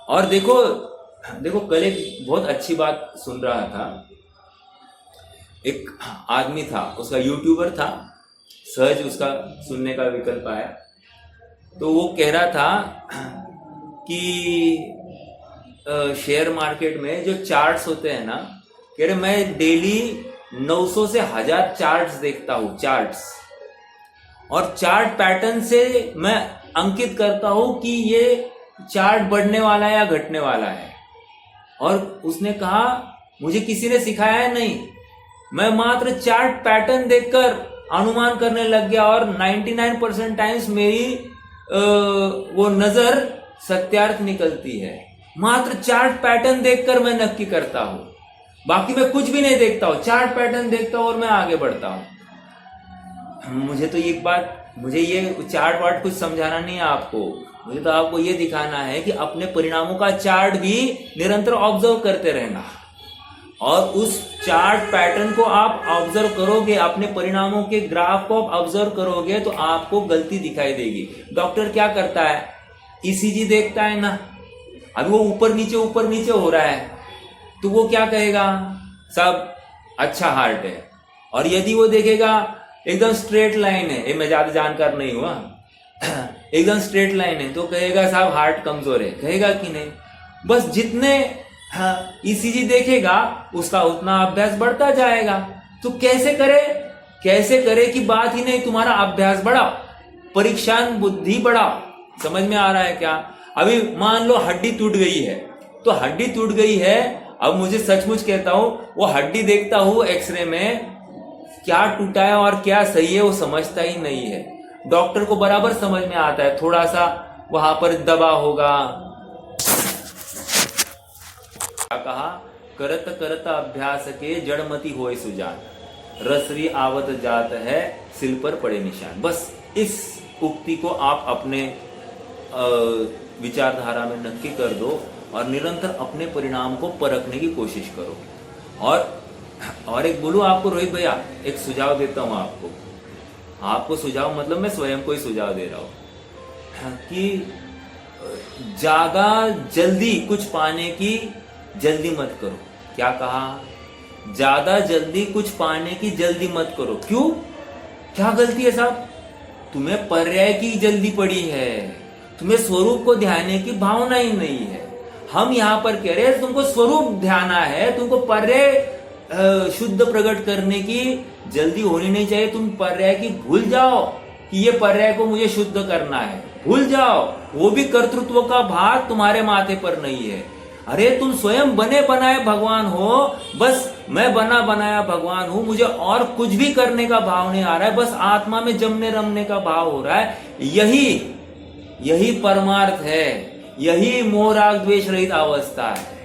और देखो कल एक बहुत अच्छी बात सुन रहा था। एक आदमी था, उसका यूट्यूबर था, सहज उसका सुनने का विकल्प आया, तो वो कह रहा था कि शेयर मार्केट में जो चार्ट्स होते हैं ना, कह रहे मैं डेली 900 से 1000 चार्ट्स देखता हूँ, चार्ट्स, और चार्ट पैटर्न से मैं अंकित करता हूं कि ये चार्ट बढ़ने वाला है या घटने वाला है। और उसने कहा मुझे किसी ने सिखाया नहीं, मैं मात्र चार्ट पैटर्न देखकर अनुमान करने लग गया और 99% टाइम्स मेरी वो नजर सत्यार्थ निकलती है। मात्र चार्ट पैटर्न देखकर मैं नक्की करता हूं, बाकी मैं कुछ भी नहीं देखता हूं, चार्ट पैटर्न देखता हूं और मैं आगे बढ़ता हूं। मुझे तो एक बात, मुझे ये चार्ट वार्ट कुछ समझाना नहीं है आपको, मुझे तो आपको ये दिखाना है कि अपने परिणामों का चार्ट भी निरंतर ऑब्जर्व करते रहना, और उस चार्ट पैटर्न को आप ऑब्जर्व करोगे, अपने परिणामों के ग्राफ को ऑब्जर्व करोगे तो आपको गलती दिखाई देगी। डॉक्टर क्या करता है, ईसीजी देखता है ना, अभी वो ऊपर नीचे हो रहा है, तो वो क्या कहेगा, सब अच्छा हार्ट है, और यदि वो देखेगा एकदम स्ट्रेट लाइन है, मैं ज्यादा जानकार नहीं हुआ, एकदम स्ट्रेट लाइन है, तो कहेगा साहब हार्ट कमजोर है, कहेगा कि नहीं? बस जितने ईसीजी देखेगा उसका उतना अभ्यास बढ़ता जाएगा। तो कैसे करे कि बात ही नहीं, तुम्हारा अभ्यास बढ़ाओ, परीक्षान बुद्धि बढ़ाओ। समझ में आ रहा है क्या? अभी मान लो हड्डी टूट गई है, तो हड्डी टूट गई है, अब मुझे सचमुच कहता हूं, वो हड्डी देखता हूं एक्सरे में, क्या टूटा है और क्या सही है वो समझता ही नहीं है। डॉक्टर को बराबर समझ में आता है, थोड़ा सा वहां पर दबा होगा। क्या कहा? करत करत अभ्यास के जड़मती होए सुजान, रसरी आवत जात है सिल पर पड़े निशान। बस इस उक्ति को आप अपने विचारधारा में नक्की कर दो और निरंतर अपने परिणाम को परखने की कोशिश करो। और एक बोलूं आपको रोहित भैया, एक सुझाव देता हूं आपको सुझाव मतलब मैं स्वयं को ही सुझाव दे रहा हूं कि ज्यादा जल्दी कुछ पाने की जल्दी मत करो। क्या कहा? ज्यादा जल्दी कुछ पाने की जल्दी मत करो। क्यों? क्या गलती है साहब? तुम्हें पर्याय की जल्दी पड़ी है, तुम्हें स्वरूप को ध्यान की भावना ही नहीं है। हम यहां पर कह रहे हैं तुमको स्वरूप ध्याना है, तुमको पर्याय शुद्ध प्रकट करने की जल्दी होनी नहीं चाहिए। तुम पर्याय की भूल जाओ कि ये पर्याय को मुझे शुद्ध करना है, भूल जाओ। वो भी कर्तृत्व का भार तुम्हारे माथे पर नहीं है। अरे तुम स्वयं बने बनाए भगवान हो, बस मैं बना बनाया भगवान हूं, मुझे और कुछ भी करने का भाव नहीं आ रहा है, बस आत्मा में जमने रमने का भाव हो रहा है। यही परमार्थ है, यही मोह राग द्वेष रहित अवस्था है।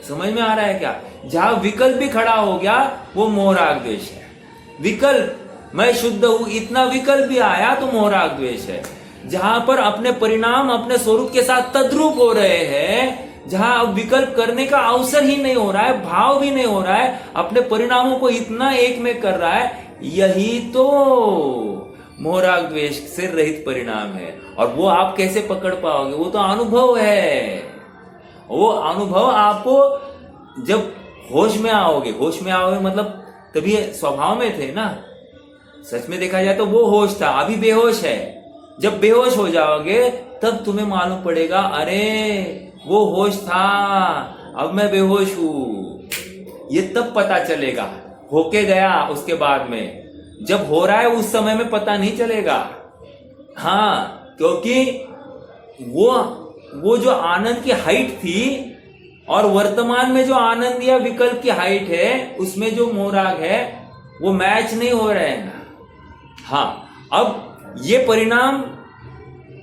समझ में आ रहा है क्या? जहां विकल्प भी खड़ा हो गया वो मोह राग द्वेष है। विकल्प, मैं शुद्ध हूं, इतना विकल्प भी आया तो मोह राग द्वेष है। जहां पर अपने परिणाम अपने स्वरूप के साथ तद्रूप हो रहे हैं, जहां अब विकल्प करने का अवसर ही नहीं हो रहा है, भाव भी नहीं हो रहा है, अपने परिणामों को इतना एक में कर रहा है, यही तो मोह राग द्वेष से रहित परिणाम है। और वो आप कैसे पकड़ पाओगे? वो तो अनुभव है। वो अनुभव आपको जब होश में आओगे मतलब तभी स्वभाव में थे ना। सच में देखा जाए तो वो होश था, अभी बेहोश है। जब बेहोश हो जाओगे तब तुम्हें मालूम पड़ेगा, अरे वो होश था, अब मैं बेहोश हूं। ये तब पता चलेगा। होके गया उसके बाद में, जब हो रहा है उस समय में पता नहीं चलेगा। हाँ, क्योंकि वो जो आनंद की हाइट थी और वर्तमान में जो आनंद या विकल्प की हाइट है, उसमें जो मोहराग है वो मैच नहीं हो रहे हैं ना। हाँ, अब ये परिणाम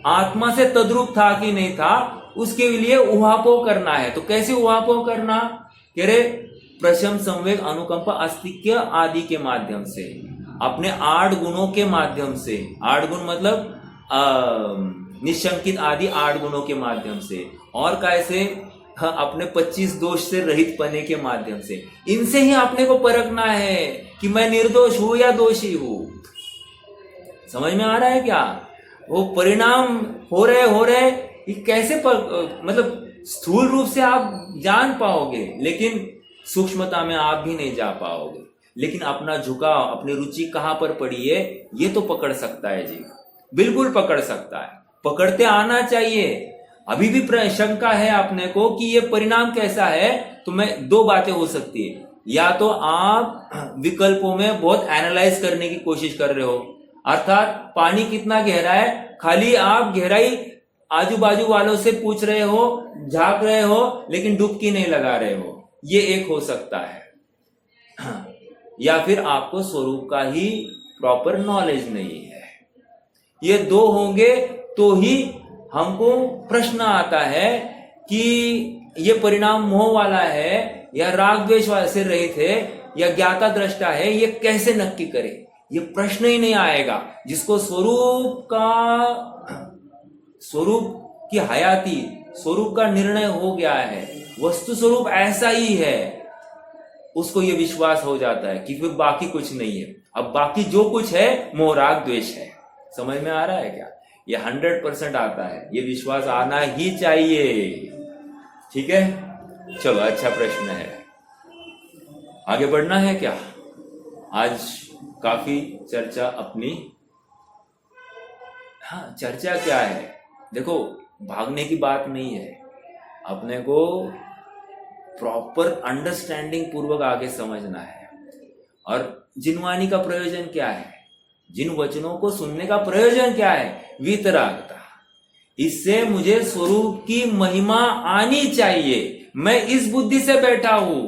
आत्मा से तद्रूप था कि नहीं था, उसके लिए उहापोह करना है। तो कैसे उहापोह करना? कह रहे प्रशम, संवेग, अनुकंपा, अस्तिक्य आदि के माध्यम से, अपने 8 गुणों के माध्यम से। 8 गुण मतलब निशंकित आदि 8 गुणों के माध्यम से। और कैसे? हाँ, अपने 25 दोष से रहित पने के माध्यम से। इनसे ही अपने को परखना है कि मैं निर्दोष हूं या दोषी हूं। समझ में आ रहा है क्या? वो परिणाम हो रहे ये कैसे मतलब स्थूल रूप से आप जान पाओगे, लेकिन सूक्ष्मता में आप भी नहीं जा पाओगे। लेकिन अपना झुकाव, अपनी रुचि कहां पर पड़ी है, ये तो पकड़ सकता है जी, बिल्कुल पकड़ सकता है। पकड़ते आना चाहिए। अभी भी शंका है अपने को कि ये परिणाम कैसा है, तो मैं 2 बातें हो सकती है। या तो आप विकल्पों में बहुत एनालाइज करने की कोशिश कर रहे हो, अर्थात पानी कितना गहरा है, खाली आप गहराई आजू बाजू वालों से पूछ रहे हो, झांक रहे हो, लेकिन डुबकी नहीं लगा रहे हो। ये एक हो सकता है। या फिर आपको स्वरूप का ही प्रॉपर नॉलेज नहीं है। ये 2 होंगे तो ही हमको प्रश्न आता है कि ये परिणाम मोह वाला है या राग द्वेष से रहित है या ज्ञाता दृष्टा है, ये कैसे नक्की करे? ये प्रश्न ही नहीं आएगा। जिसको स्वरूप की हयाती, स्वरूप का निर्णय हो गया है, वस्तु स्वरूप ऐसा ही है, उसको ये विश्वास हो जाता है कि फिर बाकी कुछ नहीं है। अब बाकी जो कुछ है मोह राग द्वेष है। समझ में आ रहा है क्या? ये 100% आता है, ये विश्वास आना ही चाहिए। ठीक है, चलो, अच्छा प्रश्न है। आगे बढ़ना है क्या? आज काफी चर्चा अपनी, हाँ चर्चा क्या है, देखो भागने की बात नहीं है, अपने को प्रॉपर अंडरस्टैंडिंग पूर्वक आगे समझना है। और जिनवानी का प्रयोजन क्या है, जिन वचनों को सुनने का प्रयोजन क्या है, वीतरागता। इससे मुझे स्वरूप की महिमा आनी चाहिए। मैं इस बुद्धि से बैठा हूं,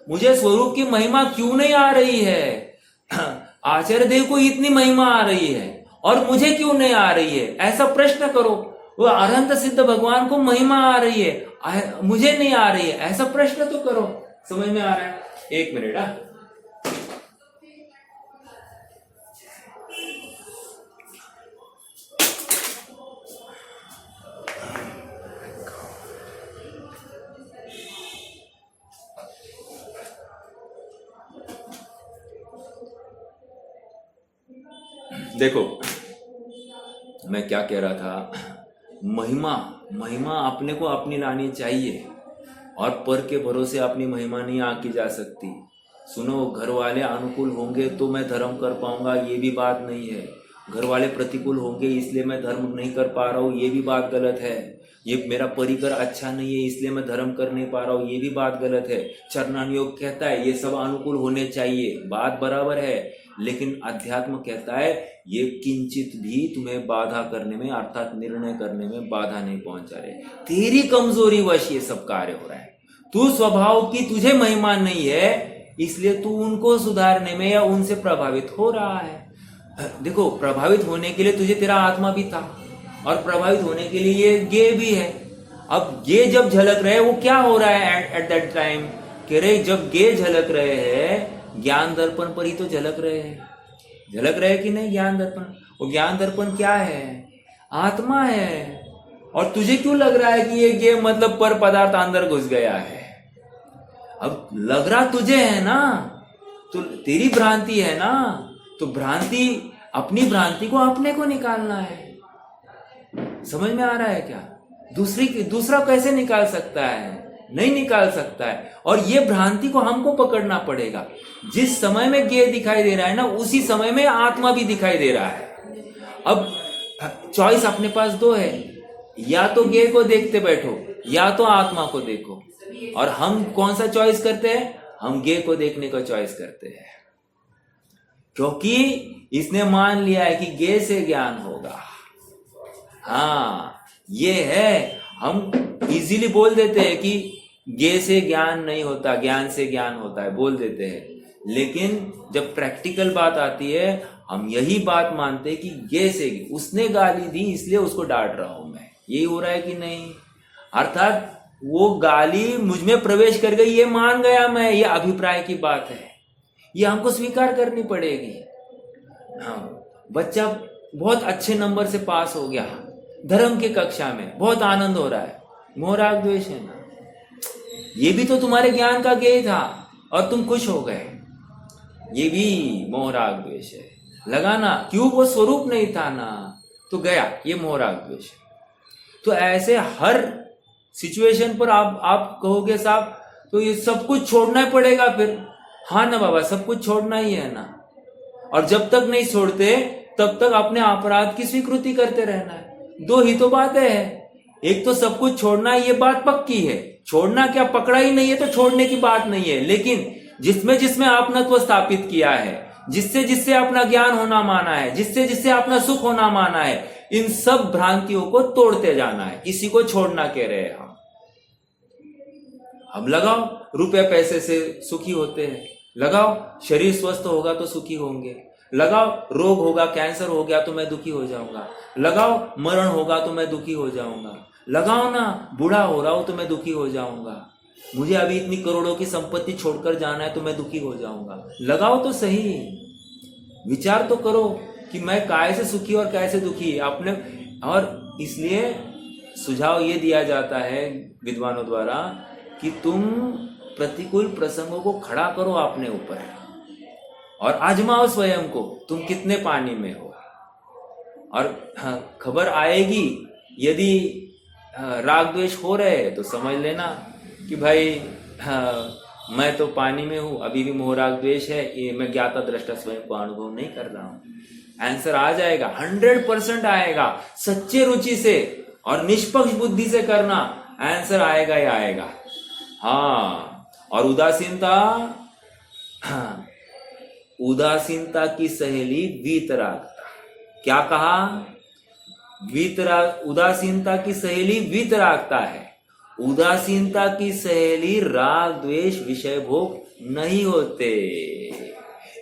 मुझे स्वरूप की महिमा क्यों नहीं आ रही है? आचार्य देव को इतनी महिमा आ रही है और मुझे क्यों नहीं आ रही है, ऐसा प्रश्न करो। वो अनंत सिद्ध भगवान को महिमा आ रही है, मुझे नहीं आ रही है, ऐसा प्रश्न तो करो। समझ में आ रहा है? एक मिनट। देखो मैं क्या कह रहा था, महिमा अपने को अपनी लानी चाहिए और पर के भरोसे अपनी महिमा नहीं आकी जा सकती। सुनो, घर वाले अनुकूल होंगे तो मैं धर्म कर पाऊंगा, ये भी बात नहीं है। घर वाले प्रतिकूल होंगे इसलिए मैं धर्म नहीं कर पा रहा हूँ, ये भी बात गलत है। ये मेरा परिकर अच्छा नहीं है इसलिए मैं धर्म कर नहीं पा रहा हूँ, ये भी बात गलत है। चरणान योग कहता है ये सब अनुकूल होने चाहिए, बात बराबर है। लेकिन अध्यात्म कहता है ये किंचित भी तुम्हें बाधा करने में, अर्थात निर्णय करने में बाधा नहीं पहुंचा रहे। तेरी कमजोरी वश ये सब कार्य हो रहा है। तू स्वभाव की तुझे महिमा नहीं है, इसलिए तू उनको सुधारने में या उनसे प्रभावित हो रहा है। देखो, प्रभावित होने के लिए तुझे तेरा आत्मा भी था और प्रभावित होने के लिए ये गे भी है। अब गे जब झलक रहे, वो क्या हो रहा है एट दैट टाइम? कह रहे जब गे झलक रहे हैं, ज्ञान दर्पण पर ही तो झलक रहे हैं। झलक रहे कि नहीं ज्ञान दर्पण? वो ज्ञान दर्पण क्या है? आत्मा है। और तुझे क्यों लग रहा है कि ये गे मतलब पर पदार्थ अंदर घुस गया है? अब लग रहा तुझे है ना, तो तेरी भ्रांति है ना, तो भ्रांति, अपनी भ्रांति को अपने को निकालना है। समझ में आ रहा है क्या? दूसरा कैसे निकाल सकता है? नहीं निकाल सकता है। और ये भ्रांति को हमको पकड़ना पड़ेगा। जिस समय में गे दिखाई दे रहा है ना, उसी समय में आत्मा भी दिखाई दे रहा है। अब चॉइस अपने पास दो है, या तो गे को देखते बैठो या तो आत्मा को देखो। और हम कौन सा चॉइस करते हैं? हम गे को देखने का चॉइस करते हैं, क्योंकि इसने मान लिया है कि गे से ज्ञान होगा। हाँ, ये है। हम इजीली बोल देते हैं कि गे से ज्ञान नहीं होता, ज्ञान से ज्ञान होता है, बोल देते हैं। लेकिन जब प्रैक्टिकल बात आती है, हम यही बात मानते हैं कि गे से, उसने गाली दी इसलिए उसको डांट रहा हूं मैं। यही हो रहा है कि नहीं? अर्थात वो गाली मुझ में प्रवेश कर गई, ये मान गया मैं, ये अभिप्राय की बात है, ये हमको स्वीकार करनी पड़ेगी। हाँ, बच्चा बहुत अच्छे नंबर से पास हो गया धर्म की कक्षा में, बहुत आनंद हो रहा है, मोह राग द्वेष है ना, ये भी तो तुम्हारे ज्ञान का गेय था और तुम खुश हो गए, ये भी मोह राग द्वेष है। लगाना क्यों? वो स्वरूप नहीं था ना, तो गया, ये मोह राग द्वेष है। तो ऐसे हर सिचुएशन पर आप कहोगे साहब तो ये सब कुछ छोड़ना ही पड़ेगा फिर। हाँ ना बाबा, सब कुछ छोड़ना ही है ना। और जब तक नहीं छोड़ते तब तक अपने अपराध की स्वीकृति करते रहना है। दो ही तो बातें हैं, एक तो सब कुछ छोड़ना है, ये बात पक्की है। छोड़ना क्या, पकड़ा ही नहीं है तो छोड़ने की बात नहीं है। लेकिन जिसमें जिसमें अपनत्व स्थापित किया है, जिससे जिससे अपना ज्ञान होना माना है, जिससे जिससे अपना सुख होना माना है, इन सब भ्रांतियों को तोड़ते जाना है। इसी को छोड़ना कह रहे हैं हम। अब लगाओ, रुपए पैसे से सुखी होते हैं, लगाओ शरीर स्वस्थ होगा तो सुखी होंगे, लगाओ रोग होगा, कैंसर हो गया तो मैं दुखी हो जाऊंगा, लगाओ मरण होगा तो मैं दुखी हो जाऊंगा, लगाओ ना बूढ़ा हो रहा हूं तो मैं दुखी हो जाऊंगा, मुझे अभी इतनी करोड़ों की संपत्ति छोड़कर जाना है तो मैं दुखी हो जाऊंगा। लगाओ तो सही, विचार तो करो कि मैं कैसे सुखी और कैसे दुखी अपने। और इसलिए सुझाव ये दिया जाता है विद्वानों द्वारा कि तुम प्रतिकूल प्रसंगों को खड़ा करो अपने ऊपर और आजमाओ स्वयं को, तुम कितने पानी में हो। और खबर आएगी, यदि राग द्वेष हो रहे तो समझ लेना कि भाई मैं तो पानी में हूं, अभी भी मोह राग द्वेष है, ये मैं ज्ञाता दृष्टा स्वयं को अनुभव नहीं कर रहा हूं। आंसर आ जाएगा, 100% आएगा। सच्चे रुचि से और निष्पक्ष बुद्धि से करना, आंसर आएगा ही आएगा। हाँ, और उदासीनता, हाँ, उदासीनता की सहेली वीतरागता। क्या कहा? वीतराग, उदासीनता की सहेली वीतरागता है। उदासीनता की सहेली राग द्वेष विषय भोग नहीं होते,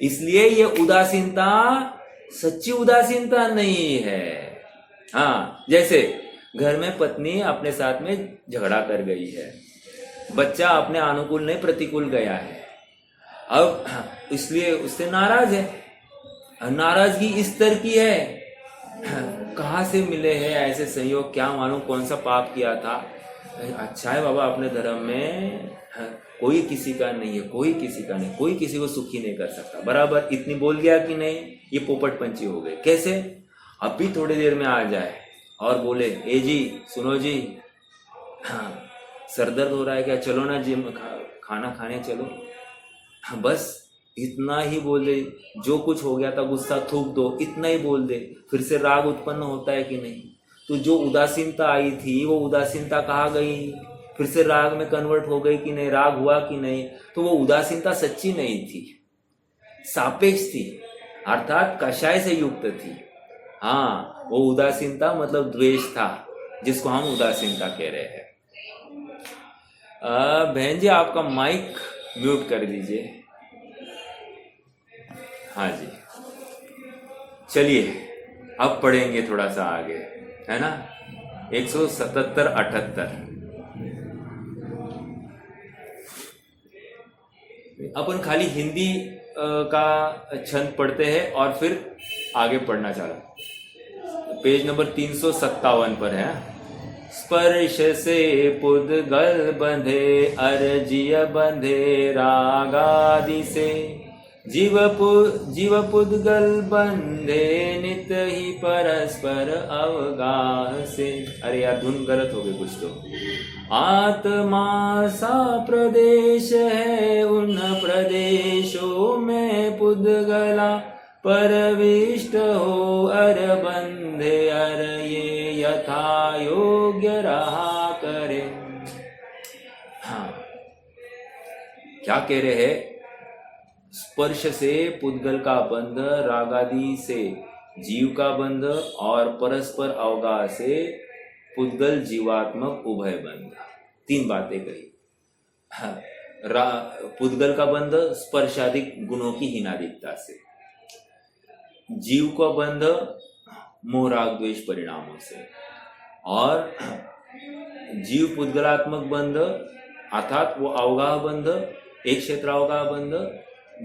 इसलिए ये उदासीनता सच्ची उदासीनता नहीं है। हाँ, जैसे घर में पत्नी अपने साथ में झगड़ा कर गई है, बच्चा अपने अनुकूल नहीं प्रतिकूल गया है, अब इसलिए उससे नाराज है। नाराजगी इस तरह की है, कहाँ से मिले हैं ऐसे संयोग, क्या मालूम कौन सा पाप किया था। अच्छा है बाबा, अपने धर्म में कोई किसी का नहीं है, कोई किसी का नहीं, कोई किसी को सुखी नहीं कर सकता। बराबर इतनी बोल गया कि नहीं, ये पोपट पंछी हो गए। कैसे? अभी थोड़ी देर में आ जाए और बोले, ए जी सुनो जी, हाँ सरदर्द हो रहा है क्या, चलो ना जिम खाना खाने चलो। हाँ, बस इतना ही बोल दे, जो कुछ हो गया था गुस्सा थूक दो, इतना ही बोल दे, फिर से राग उत्पन्न होता है कि नहीं? तो जो उदासीनता आई थी वो उदासीनता कहाँ गई? फिर से राग में कन्वर्ट हो गई कि नहीं, राग हुआ कि नहीं? तो वो उदासीनता सच्ची नहीं थी, सापेक्ष थी, अर्थात कषाय से युक्त थी। हाँ, वो उदासीनता मतलब द्वेष था, जिसको हम उदासीनता कह रहे हैं। बहन जी आपका माइक म्यूट कर दीजिए। हाँ जी, चलिए अब पढ़ेंगे थोड़ा सा आगे, है ना। 177-78 अपन खाली हिंदी का छंद पढ़ते हैं और फिर आगे पढ़ना चालू। पेज नंबर 357 पर है। स्पर्श से पुद्गल बंधे अर्जिय बंधे रागादि से, जीव पुद्गल बंधे नित ही परस्पर अवगाह से। अरे यार धुन गलत हो गई कुछ तो। आत्मा सा प्रदेश है, उन प्रदेशों में पुद्गला परविष्ट हो। अर बंधे अर ये यथा योग्य रहा करे। हाँ, क्या कह रहे हैं? स्पर्श से पुद्गल का बंध, रागादि से जीव का बंध और परस्पर अवगाह से पुद्गल जीवात्मक उभय बंध। तीन बातें कही। हाँ, पुद्गल का बंध स्पर्शादिक गुणों की हीनादिकता से, जीव का बंध मोह राग द्वेष परिणामों से, और जीव पुद्गलात्मक बंध अर्थात वो अवगाह बंध, एक क्षेत्र अवगाह बंध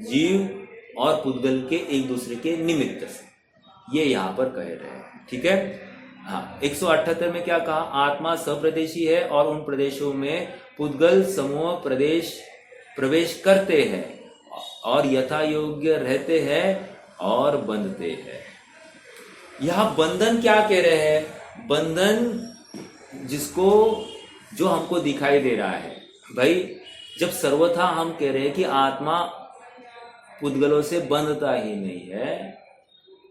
जीव और पुद्गल के एक दूसरे के निमित्त से, ये यहाँ पर कह रहे हैं। ठीक है। हाँ, 178 में क्या कहा? आत्मा सप्रदेशी है और उन प्रदेशों में पुद्गल समूह प्रवेश करते हैं और यथा योग्य रहते हैं और बंधते हैं। यह बंधन क्या कह रहे हैं? बंधन जिसको जो हमको दिखाई दे रहा है भाई, जब सर्वथा हम कह रहे हैं कि आत्मा पुद्गलों से बंधता ही नहीं है,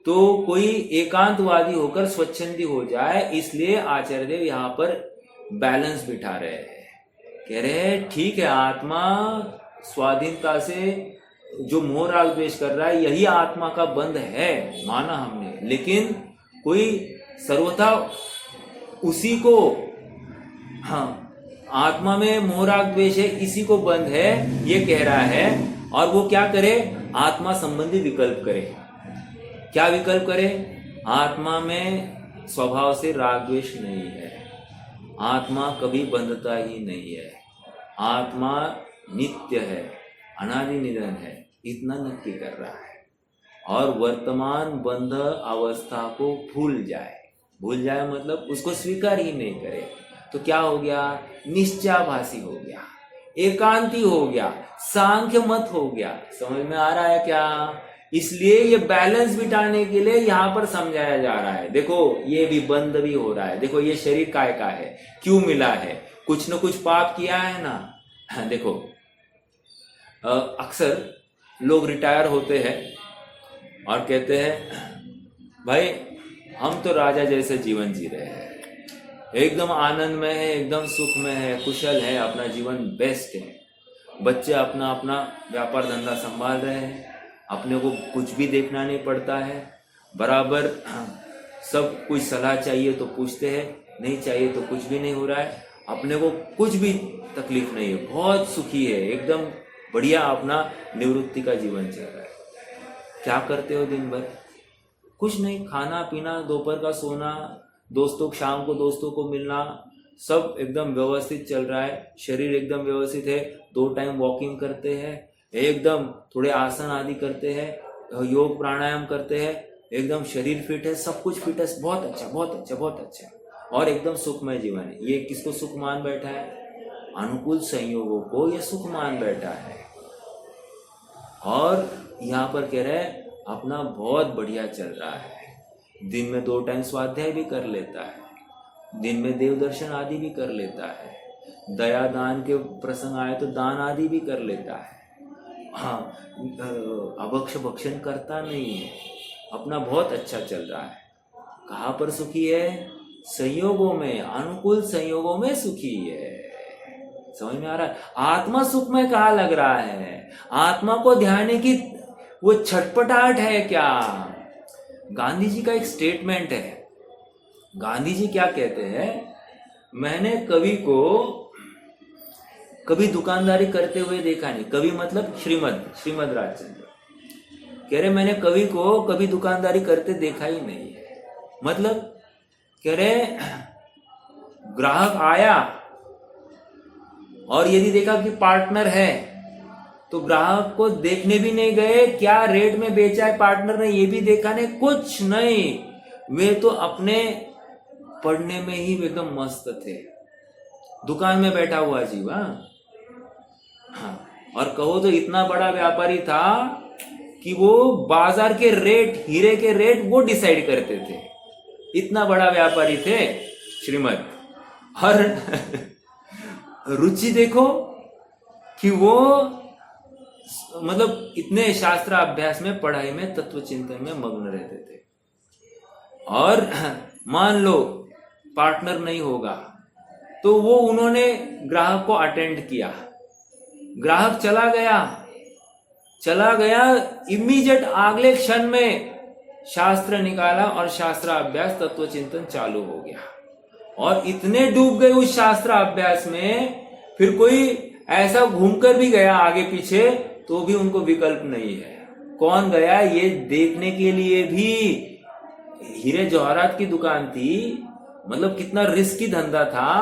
तो कोई एकांतवादी होकर स्वच्छंदी हो जाए, इसलिए आचार्य देव यहाँ पर बैलेंस बिठा रहे हैं। कह रहे हैं ठीक है, आत्मा स्वाधीनता से जो मोह राग द्वेष कर रहा है यही आत्मा का बंध है, माना हमने, लेकिन कोई सर्वथा उसी को, हाँ आत्मा में मोह राग द्वेष है इसी को बंध है ये कह रहा है। और वो क्या करे? आत्मा संबंधी विकल्प करे। क्या विकल्प करे? आत्मा में स्वभाव से राग द्वेष नहीं है, आत्मा कभी बंधता ही नहीं है, आत्मा नित्य है, अनादि निधन है, इतना नक्की कर रहा है। और वर्तमान बंध अवस्था को भूल जाए मतलब उसको स्वीकार ही नहीं करे, तो क्या हो गया? निश्चयाभासी हो गया, एकांती हो गया, सांख्य मत हो गया। समझ में आ रहा है क्या? इसलिए ये बैलेंस बिठाने के लिए यहाँ पर समझाया जा रहा है। देखो ये भी बंद भी हो रहा है, देखो ये शरीर काय का है, क्यों मिला है? कुछ न कुछ पाप किया है ना। हाँ, देखो अक्सर लोग रिटायर होते हैं और कहते हैं भाई हम तो राजा जैसे जीवन जी रहे हैं, एकदम आनंद में है, एकदम सुख में है, कुशल है, अपना जीवन बेस्ट है, बच्चे अपना अपना व्यापार धंधा संभाल रहे हैं, अपने को कुछ भी देखना नहीं पड़ता है, बराबर सब कुछ सलाह चाहिए तो पूछते हैं, नहीं चाहिए तो कुछ भी नहीं हो रहा है, अपने को कुछ भी तकलीफ नहीं है, बहुत सुखी है, एकदम बढ़िया अपना निवृत्ति का जीवन चल रहा है। क्या करते हो दिन भर? कुछ नहीं, खाना पीना, दोपहर का सोना, दोस्तों शाम को दोस्तों को मिलना, सब एकदम व्यवस्थित चल रहा है, शरीर एकदम व्यवस्थित है, 2 टाइम वॉकिंग करते हैं, एकदम थोड़े आसन आदि करते हैं, योग प्राणायाम करते हैं, एकदम शरीर फिट है, सब कुछ फिट है, बहुत अच्छा बहुत अच्छा बहुत अच्छा, और एकदम सुखमय जीवन है। ये किसको सुख मान बैठा है? अनुकूल संयोगों को ये सुख मान बैठा है। और यहाँ पर कह रहे हैं अपना बहुत बढ़िया चल रहा है, दिन में 2 टाइम स्वाध्याय भी कर लेता है, दिन में देव दर्शन आदि भी कर लेता है, दया दान के प्रसंग आए तो दान आदि भी कर लेता है, हाँ अभक्ष भक्षण करता नहीं है, अपना बहुत अच्छा चल रहा है। कहाँ पर सुखी है? संयोगों में, अनुकूल संयोगों में सुखी है। समझ में आ रहा है? आत्मा सुख में कहाँ लग रहा है? आत्मा को ध्यान की वो छटपटाहट है क्या? गांधी जी का एक स्टेटमेंट है। गांधी जी क्या कहते हैं? मैंने कवि को कभी दुकानदारी करते हुए देखा नहीं। कवि मतलब श्रीमद राजचंद्र कह रहे मैंने कवि को कभी दुकानदारी करते देखा ही नहीं है। मतलब कह रहे ग्राहक आया और यदि देखा कि पार्टनर है तो ग्राहक को देखने भी नहीं गए, क्या रेट में बेचा है पार्टनर ने ये भी देखा नहीं, कुछ नहीं, वे तो अपने पढ़ने में ही एकदम मस्त थे, दुकान में बैठा हुआ जीव। हाँ, और कहो तो इतना बड़ा व्यापारी था कि वो बाजार के रेट, हीरे के रेट वो डिसाइड करते थे, इतना बड़ा व्यापारी थे श्रीमद। और रुचि देखो कि वो मतलब इतने शास्त्र अभ्यास में, पढ़ाई में, तत्व चिंतन में मग्न रहते थे। और मान लो पार्टनर नहीं होगा तो वो उन्होंने ग्राहक को अटेंड किया, ग्राहक चला गया, इमीडिएट अगले क्षण में शास्त्र निकाला और शास्त्र अभ्यास, तत्व चिंतन चालू हो गया। और इतने डूब गए उस शास्त्र अभ्यास में, फिर कोई ऐसा घूमकर भी गया आगे पीछे तो भी उनको विकल्प नहीं है। कौन गया ये देखने के लिए भी? हीरे जवाहरात की दुकान थी, मतलब कितना रिस्की धंधा था,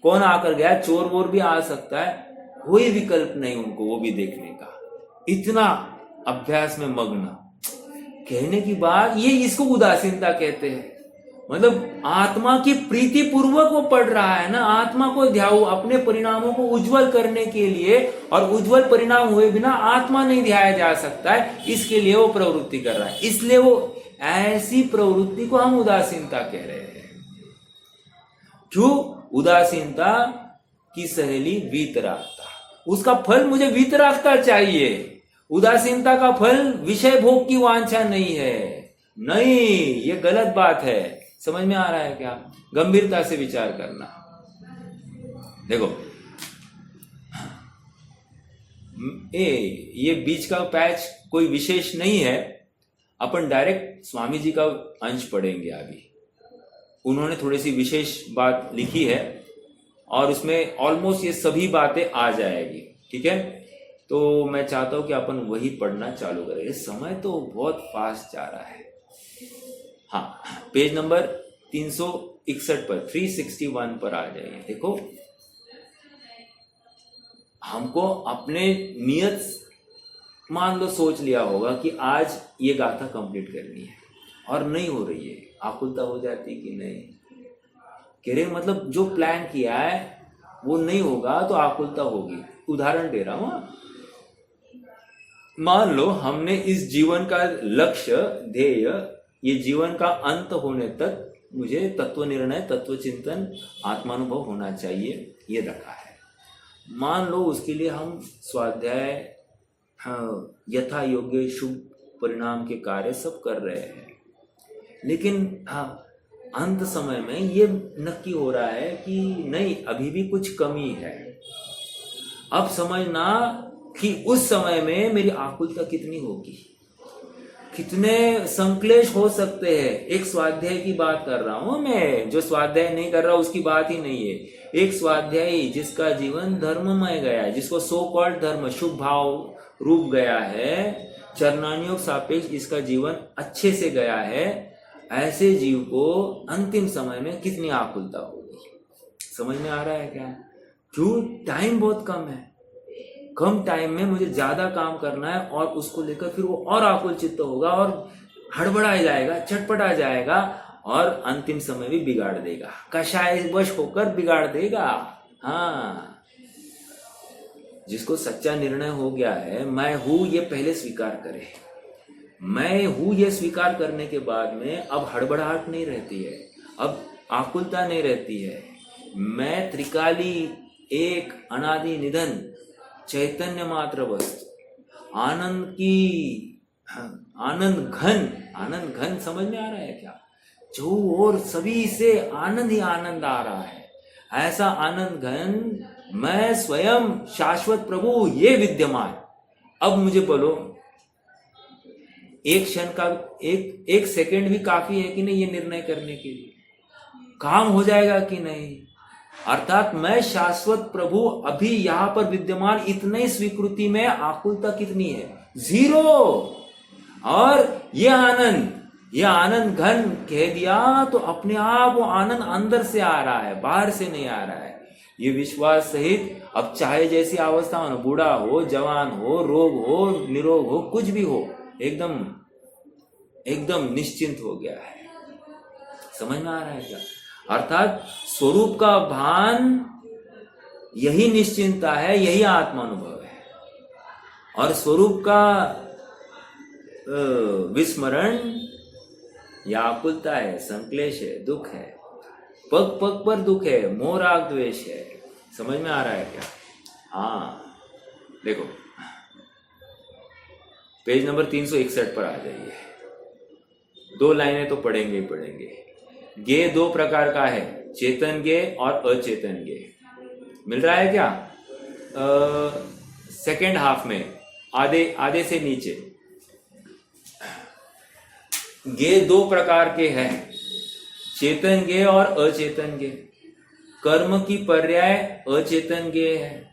कौन आकर गया? चोर वोर भी आ सकता है, कोई विकल्प नहीं उनको वो भी देखने का, इतना अभ्यास में मग्न। कहने की बात ये, इसको उदासीनता कहते हैं। मतलब आत्मा की प्रीति पूर्वक वो पढ़ रहा है ना, आत्मा को ध्याओ अपने परिणामों को उज्जवल करने के लिए, और उज्जवल परिणाम हुए बिना आत्मा नहीं ध्याया जा सकता है, इसके लिए वो प्रवृत्ति कर रहा है। इसलिए वो ऐसी प्रवृत्ति को हम उदासीनता कह रहे हैं। क्यों? उदासीनता की सहेली वीतरागता, उसका फल मुझे वीतरागता चाहिए। उदासीनता का फल विषय भोग की वांछा नहीं है। नहीं, ये गलत बात है। समझ में आ रहा है क्या? गंभीरता से विचार करना। देखो ये बीच का पैच कोई विशेष नहीं है, अपन डायरेक्ट स्वामी जी का अंश पढ़ेंगे अभी। उन्होंने थोड़ी सी विशेष बात लिखी है और उसमें ऑलमोस्ट ये सभी बातें आ जाएगी। ठीक है, तो मैं चाहता हूं कि अपन वही पढ़ना चालू करें। समय तो बहुत फास्ट जा रहा है। हाँ, पेज नंबर 361 पर, 361 पर आ जाइए। देखो, हमको अपने नियत मान लो सोच लिया होगा कि आज ये गाथा कंप्लीट करनी है और नहीं हो रही है, आकुलता हो जाती कि नहीं? कह रहे मतलब जो प्लान किया है वो नहीं होगा तो आकुलता होगी। उदाहरण दे रहा हूं, मान लो हमने इस जीवन का लक्ष्य, ध्येय, ये जीवन का अंत होने तक मुझे तत्व निर्णय, तत्व चिंतन, आत्मानुभव होना चाहिए, ये रखा है। मान लो उसके लिए हम स्वाध्याय हाँ, यथा योग्य शुभ परिणाम के कार्य सब कर रहे हैं, लेकिन हाँ अंत समय में ये नक्की हो रहा है कि नहीं, अभी भी कुछ कमी है। अब समझना कि उस समय में मेरी आकुलता कितनी होगी, कितने संक्लेश हो सकते हैं। एक स्वाध्याय की बात कर रहा हूं मैं, जो स्वाध्याय नहीं कर रहा उसकी बात ही नहीं है। एक स्वाध्यायी जिसका जीवन धर्ममय गया है, जिसको सो कॉल्ड धर्म शुभ भाव रूप गया है, चरणानुयोग सापेक्ष जिसका जीवन अच्छे से गया है, ऐसे जीव को अंतिम समय में कितनी आकुलता होगी। समझ में आ रहा है क्या? क्यों? टाइम बहुत कम है, कम टाइम में मुझे ज्यादा काम करना है, और उसको लेकर फिर वो और आकुल चित्त होगा और हड़बड़ा जाएगा, चटपटा जाएगा, और अंतिम समय भी बिगाड़ देगा, कषाय वश होकर बिगाड़ देगा। हाँ, जिसको सच्चा निर्णय हो गया है, मैं हूं ये पहले स्वीकार करे। मैं हूं ये स्वीकार करने के बाद में अब हड़बड़ाहट नहीं रहती है, अब आकुलता नहीं रहती है। मैं त्रिकाली एक अनादि निधन चैतन्य मात्र वस्तु आनंद की आनंद घन समझ में आ रहा है क्या? जो और सभी से आनंद ही आनंद आ रहा है, ऐसा आनंद घन मैं स्वयं शाश्वत प्रभु ये विद्यमान। अब मुझे बोलो, एक क्षण का एक सेकंड भी काफी है कि नहीं ये निर्णय करने के लिए, काम हो जाएगा कि नहीं? अर्थात मैं शाश्वत प्रभु अभी यहां पर विद्यमान, इतने स्वीकृति में आकुलता कितनी है? 0। और ये आनंद घन कह दिया तो अपने आप वो आनंद अंदर से आ रहा है, बाहर से नहीं आ रहा है। ये विश्वास सहित अब चाहे जैसी अवस्था हो, बूढ़ा हो, जवान हो, रोग हो, निरोग हो, कुछ भी हो, एकदम निश्चिंत हो गया है। समझ में आ रहा है क्या? अर्थात स्वरूप का भान यही निश्चिंतता है, यही आत्मानुभव है। और स्वरूप का विस्मरण या आकुलता है, संक्लेश है, दुख है, पग पग पर दुख है, मोह राग द्वेष है। समझ में आ रहा है क्या? हाँ, देखो पेज नंबर 361 पर आ जाइए। 2 लाइनें तो पढ़ेंगे ही पढ़ेंगे। गे 2 प्रकार का है, चेतन गे और अचेतन गे। मिल रहा है क्या? सेकेंड हाफ में आधे से नीचे गे 2 प्रकार के हैं, चेतन गे और अचेतन गे। कर्म की पर्याय अचेतन गे है,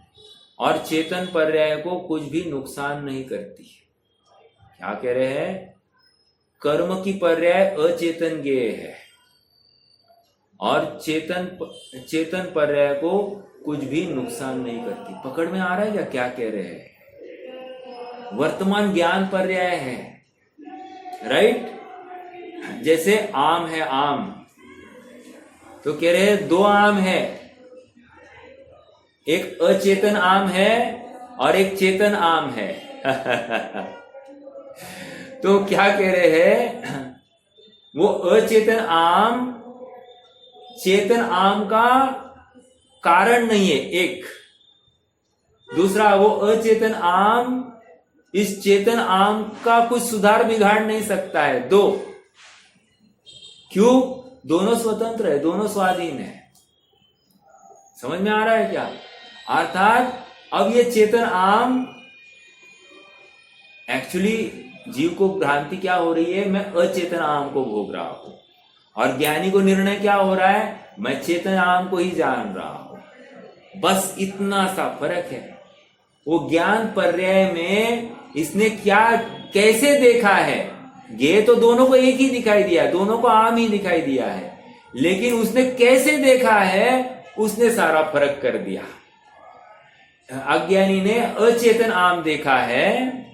और चेतन पर्याय को कुछ भी नुकसान नहीं करती। क्या कह रहे हैं? कर्म की पर्याय अचेतन गे है, और चेतन पर्याय को कुछ भी नुकसान नहीं करती। पकड़ में आ रहा है क्या कह रहे हैं? वर्तमान ज्ञान पर्याय है, राइट? जैसे आम है, आम तो कह रहे हैं 2 आम है, एक अचेतन आम है और एक चेतन आम है। तो क्या कह रहे हैं? वो अचेतन आम चेतन आम का कारण नहीं है, एक। दूसरा, वो अचेतन आम इस चेतन आम का कुछ सुधार बिगाड़ नहीं सकता है। 2 क्यों? दोनों स्वतंत्र है, दोनों स्वाधीन है। समझ में आ रहा है क्या? अर्थात अब ये चेतन आम, एक्चुअली जीव को भ्रांति क्या हो रही है? मैं अचेतन आम को भोग रहा हूं, और ज्ञानी को निर्णय क्या हो रहा है? मैं चेतन आम को ही जान रहा हूं। बस इतना सा फर्क है। वो ज्ञान पर्याय में इसने क्या कैसे देखा है? ये तो दोनों को एक ही दिखाई दिया है, दोनों को आम ही दिखाई दिया है, लेकिन उसने कैसे देखा है, उसने सारा फर्क कर दिया। अज्ञानी ने अचेतन आम देखा है,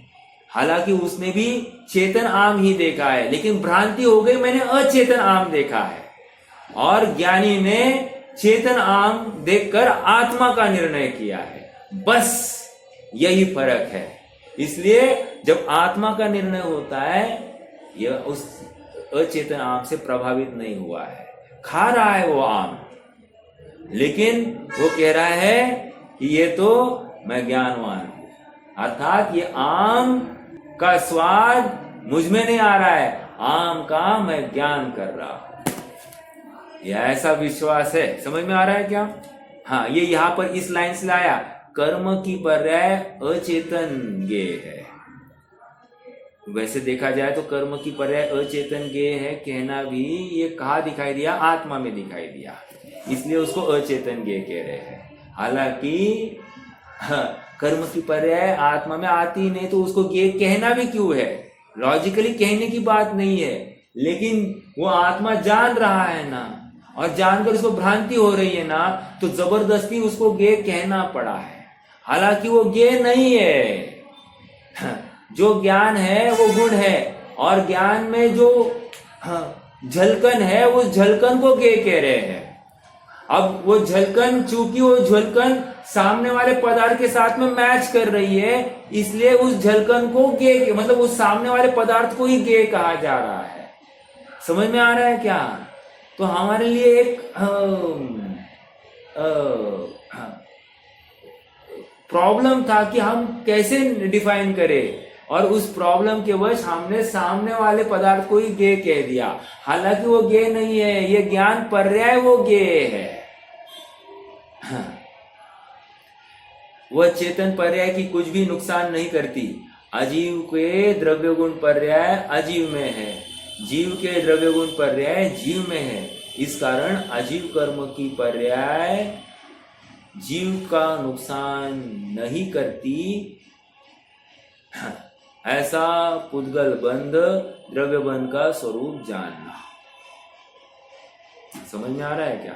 हालांकि उसने भी चेतन आम ही देखा है, लेकिन भ्रांति हो गई, मैंने अचेतन आम देखा है। और ज्ञानी ने चेतन आम देखकर आत्मा का निर्णय किया है। बस यही फर्क है। इसलिए जब आत्मा का निर्णय होता है, यह उस अचेतन आम से प्रभावित नहीं हुआ है। खा रहा है वो आम, लेकिन वो कह रहा है कि ये तो मैं ज्ञानवान हूं। अर्थात ये आम का स्वाद मुझ में नहीं आ रहा है, आम का मैं ज्ञान कर रहा हूं। यह ऐसा विश्वास है। समझ में आ रहा है क्या? हाँ, ये यहां पर इस लाइन से लाया, कर्म की पर्याय अचेतन ज्ञेय है। वैसे देखा जाए तो कर्म की पर्याय अचेतन ज्ञेय है कहना भी ये कहाँ दिखाई दिया? आत्मा में दिखाई दिया, इसलिए उसको अचेतन ज्ञेय कह रहे हैं। हालांकि कर्म की पर्याय आत्मा में आती नहीं तो उसको ज्ञेय कहना भी क्यों है? लॉजिकली कहने की बात नहीं है, लेकिन वो आत्मा जान रहा है ना, और जानकर उसको भ्रांति हो रही है ना, तो जबरदस्ती उसको ज्ञेय कहना पड़ा है। हालांकि वो ज्ञेय नहीं है। जो ज्ञान है वो गुण है, और ज्ञान में जो झलकन है उस झलकन को ज्ञेय कह रहे हैं। अब वो झलकन, चूंकि वो झलकन सामने वाले पदार्थ के साथ में मैच कर रही है, इसलिए उस झलकन को ज्ञेय, मतलब उस सामने वाले पदार्थ को ही ज्ञेय कहा जा रहा है। समझ में आ रहा है क्या? तो हमारे लिए एक प्रॉब्लम था कि हम कैसे डिफाइन करें, और उस प्रॉब्लम के वश हमने सामने वाले पदार्थ को ही ज्ञेय कह दिया। हालांकि वो ज्ञेय नहीं है, ये ज्ञान पर्याय वो ज्ञेय है। वह चेतन पर्याय की कुछ भी नुकसान नहीं करती। अजीव के द्रव्य गुण पर्याय अजीव में है, जीव के द्रव्य गुण पर्याय जीव में है। इस कारण अजीव कर्म की पर्याय जीव का नुकसान नहीं करती। ऐसा पुद्गल बंध द्रव्य बंध का स्वरूप जानना। समझ में आ रहा है क्या?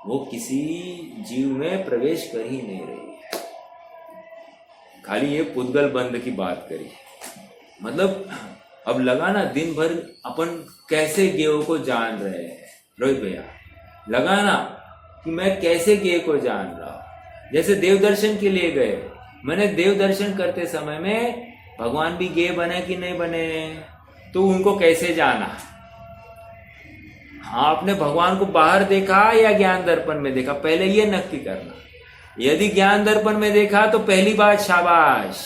वो किसी जीव में प्रवेश कर ही नहीं रही है, खाली ये पुद्गल बंध की बात करी। मतलब अब लगा ना, दिन भर अपन कैसे ज्ञेय को जान रहे हैं। रोहित भैया, लगा ना कि मैं कैसे ज्ञेय को जान रहा हूं। जैसे देव दर्शन के लिए गए, मैंने देव दर्शन करते समय में भगवान भी ज्ञेय बने कि नहीं बने, तो उनको कैसे जाना? हाँ, आपने भगवान को बाहर देखा या ज्ञान दर्पण में देखा, पहले ये नक्की करना। यदि ज्ञान दर्पण में देखा तो पहली बात शाबाश,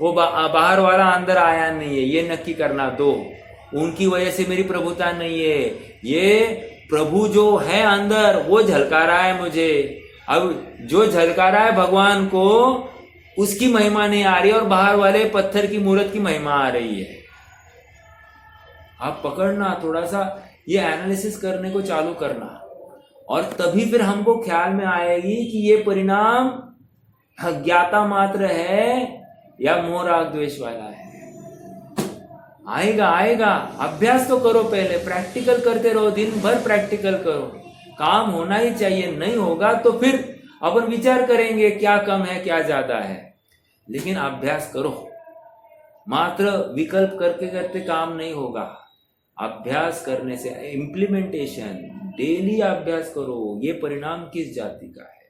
वो बाहर वाला अंदर आया नहीं है, ये नक्की करना। दो, उनकी वजह से मेरी प्रभुता नहीं है, ये प्रभु जो है अंदर वो झलका रहा है मुझे। अब जो झलका रहा है भगवान को, उसकी महिमा नहीं आ रही और बाहर वाले पत्थर की मूर्त की महिमा आ रही है। आप पकड़ना, थोड़ा सा ये एनालिसिस करने को चालू करना, और तभी फिर हमको ख्याल में आएगी कि ये परिणाम ज्ञाता मात्र है या मोह राग द्वेष वाला है। आएगा। अभ्यास तो करो, पहले प्रैक्टिकल करते रहो, दिन भर प्रैक्टिकल करो। काम होना ही चाहिए, नहीं होगा तो फिर अपन विचार करेंगे क्या कम है क्या ज्यादा है। लेकिन अभ्यास करो, मात्र विकल्प करके करते काम नहीं होगा। अभ्यास करने से, इम्प्लीमेंटेशन, डेली अभ्यास करो, ये परिणाम किस जाति का है।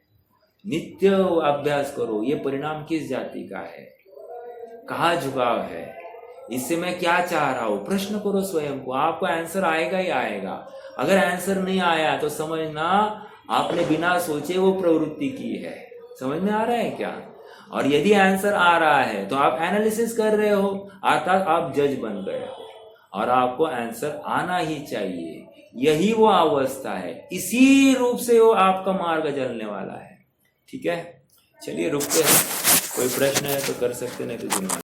नित्य अभ्यास करो, ये परिणाम किस जाति का है, कहाँ झुकाव है, इससे मैं क्या चाह रहा हूं। प्रश्न करो स्वयं को, आपको आंसर आएगा ही आएगा। अगर आंसर नहीं आया तो समझना आपने बिना सोचे वो प्रवृत्ति की है। समझ में आ रहा है क्या? और यदि आंसर आ रहा है तो आप एनालिसिस कर रहे हो, अर्थात आप जज बन गए हो, और आपको आंसर आना ही चाहिए। यही वो अवस्था है, इसी रूप से वो आपका मार्ग चलने वाला है। ठीक है, चलिए रुकते हैं। कोई प्रश्न है तो कर सकते, नहीं तो धन्यवाद।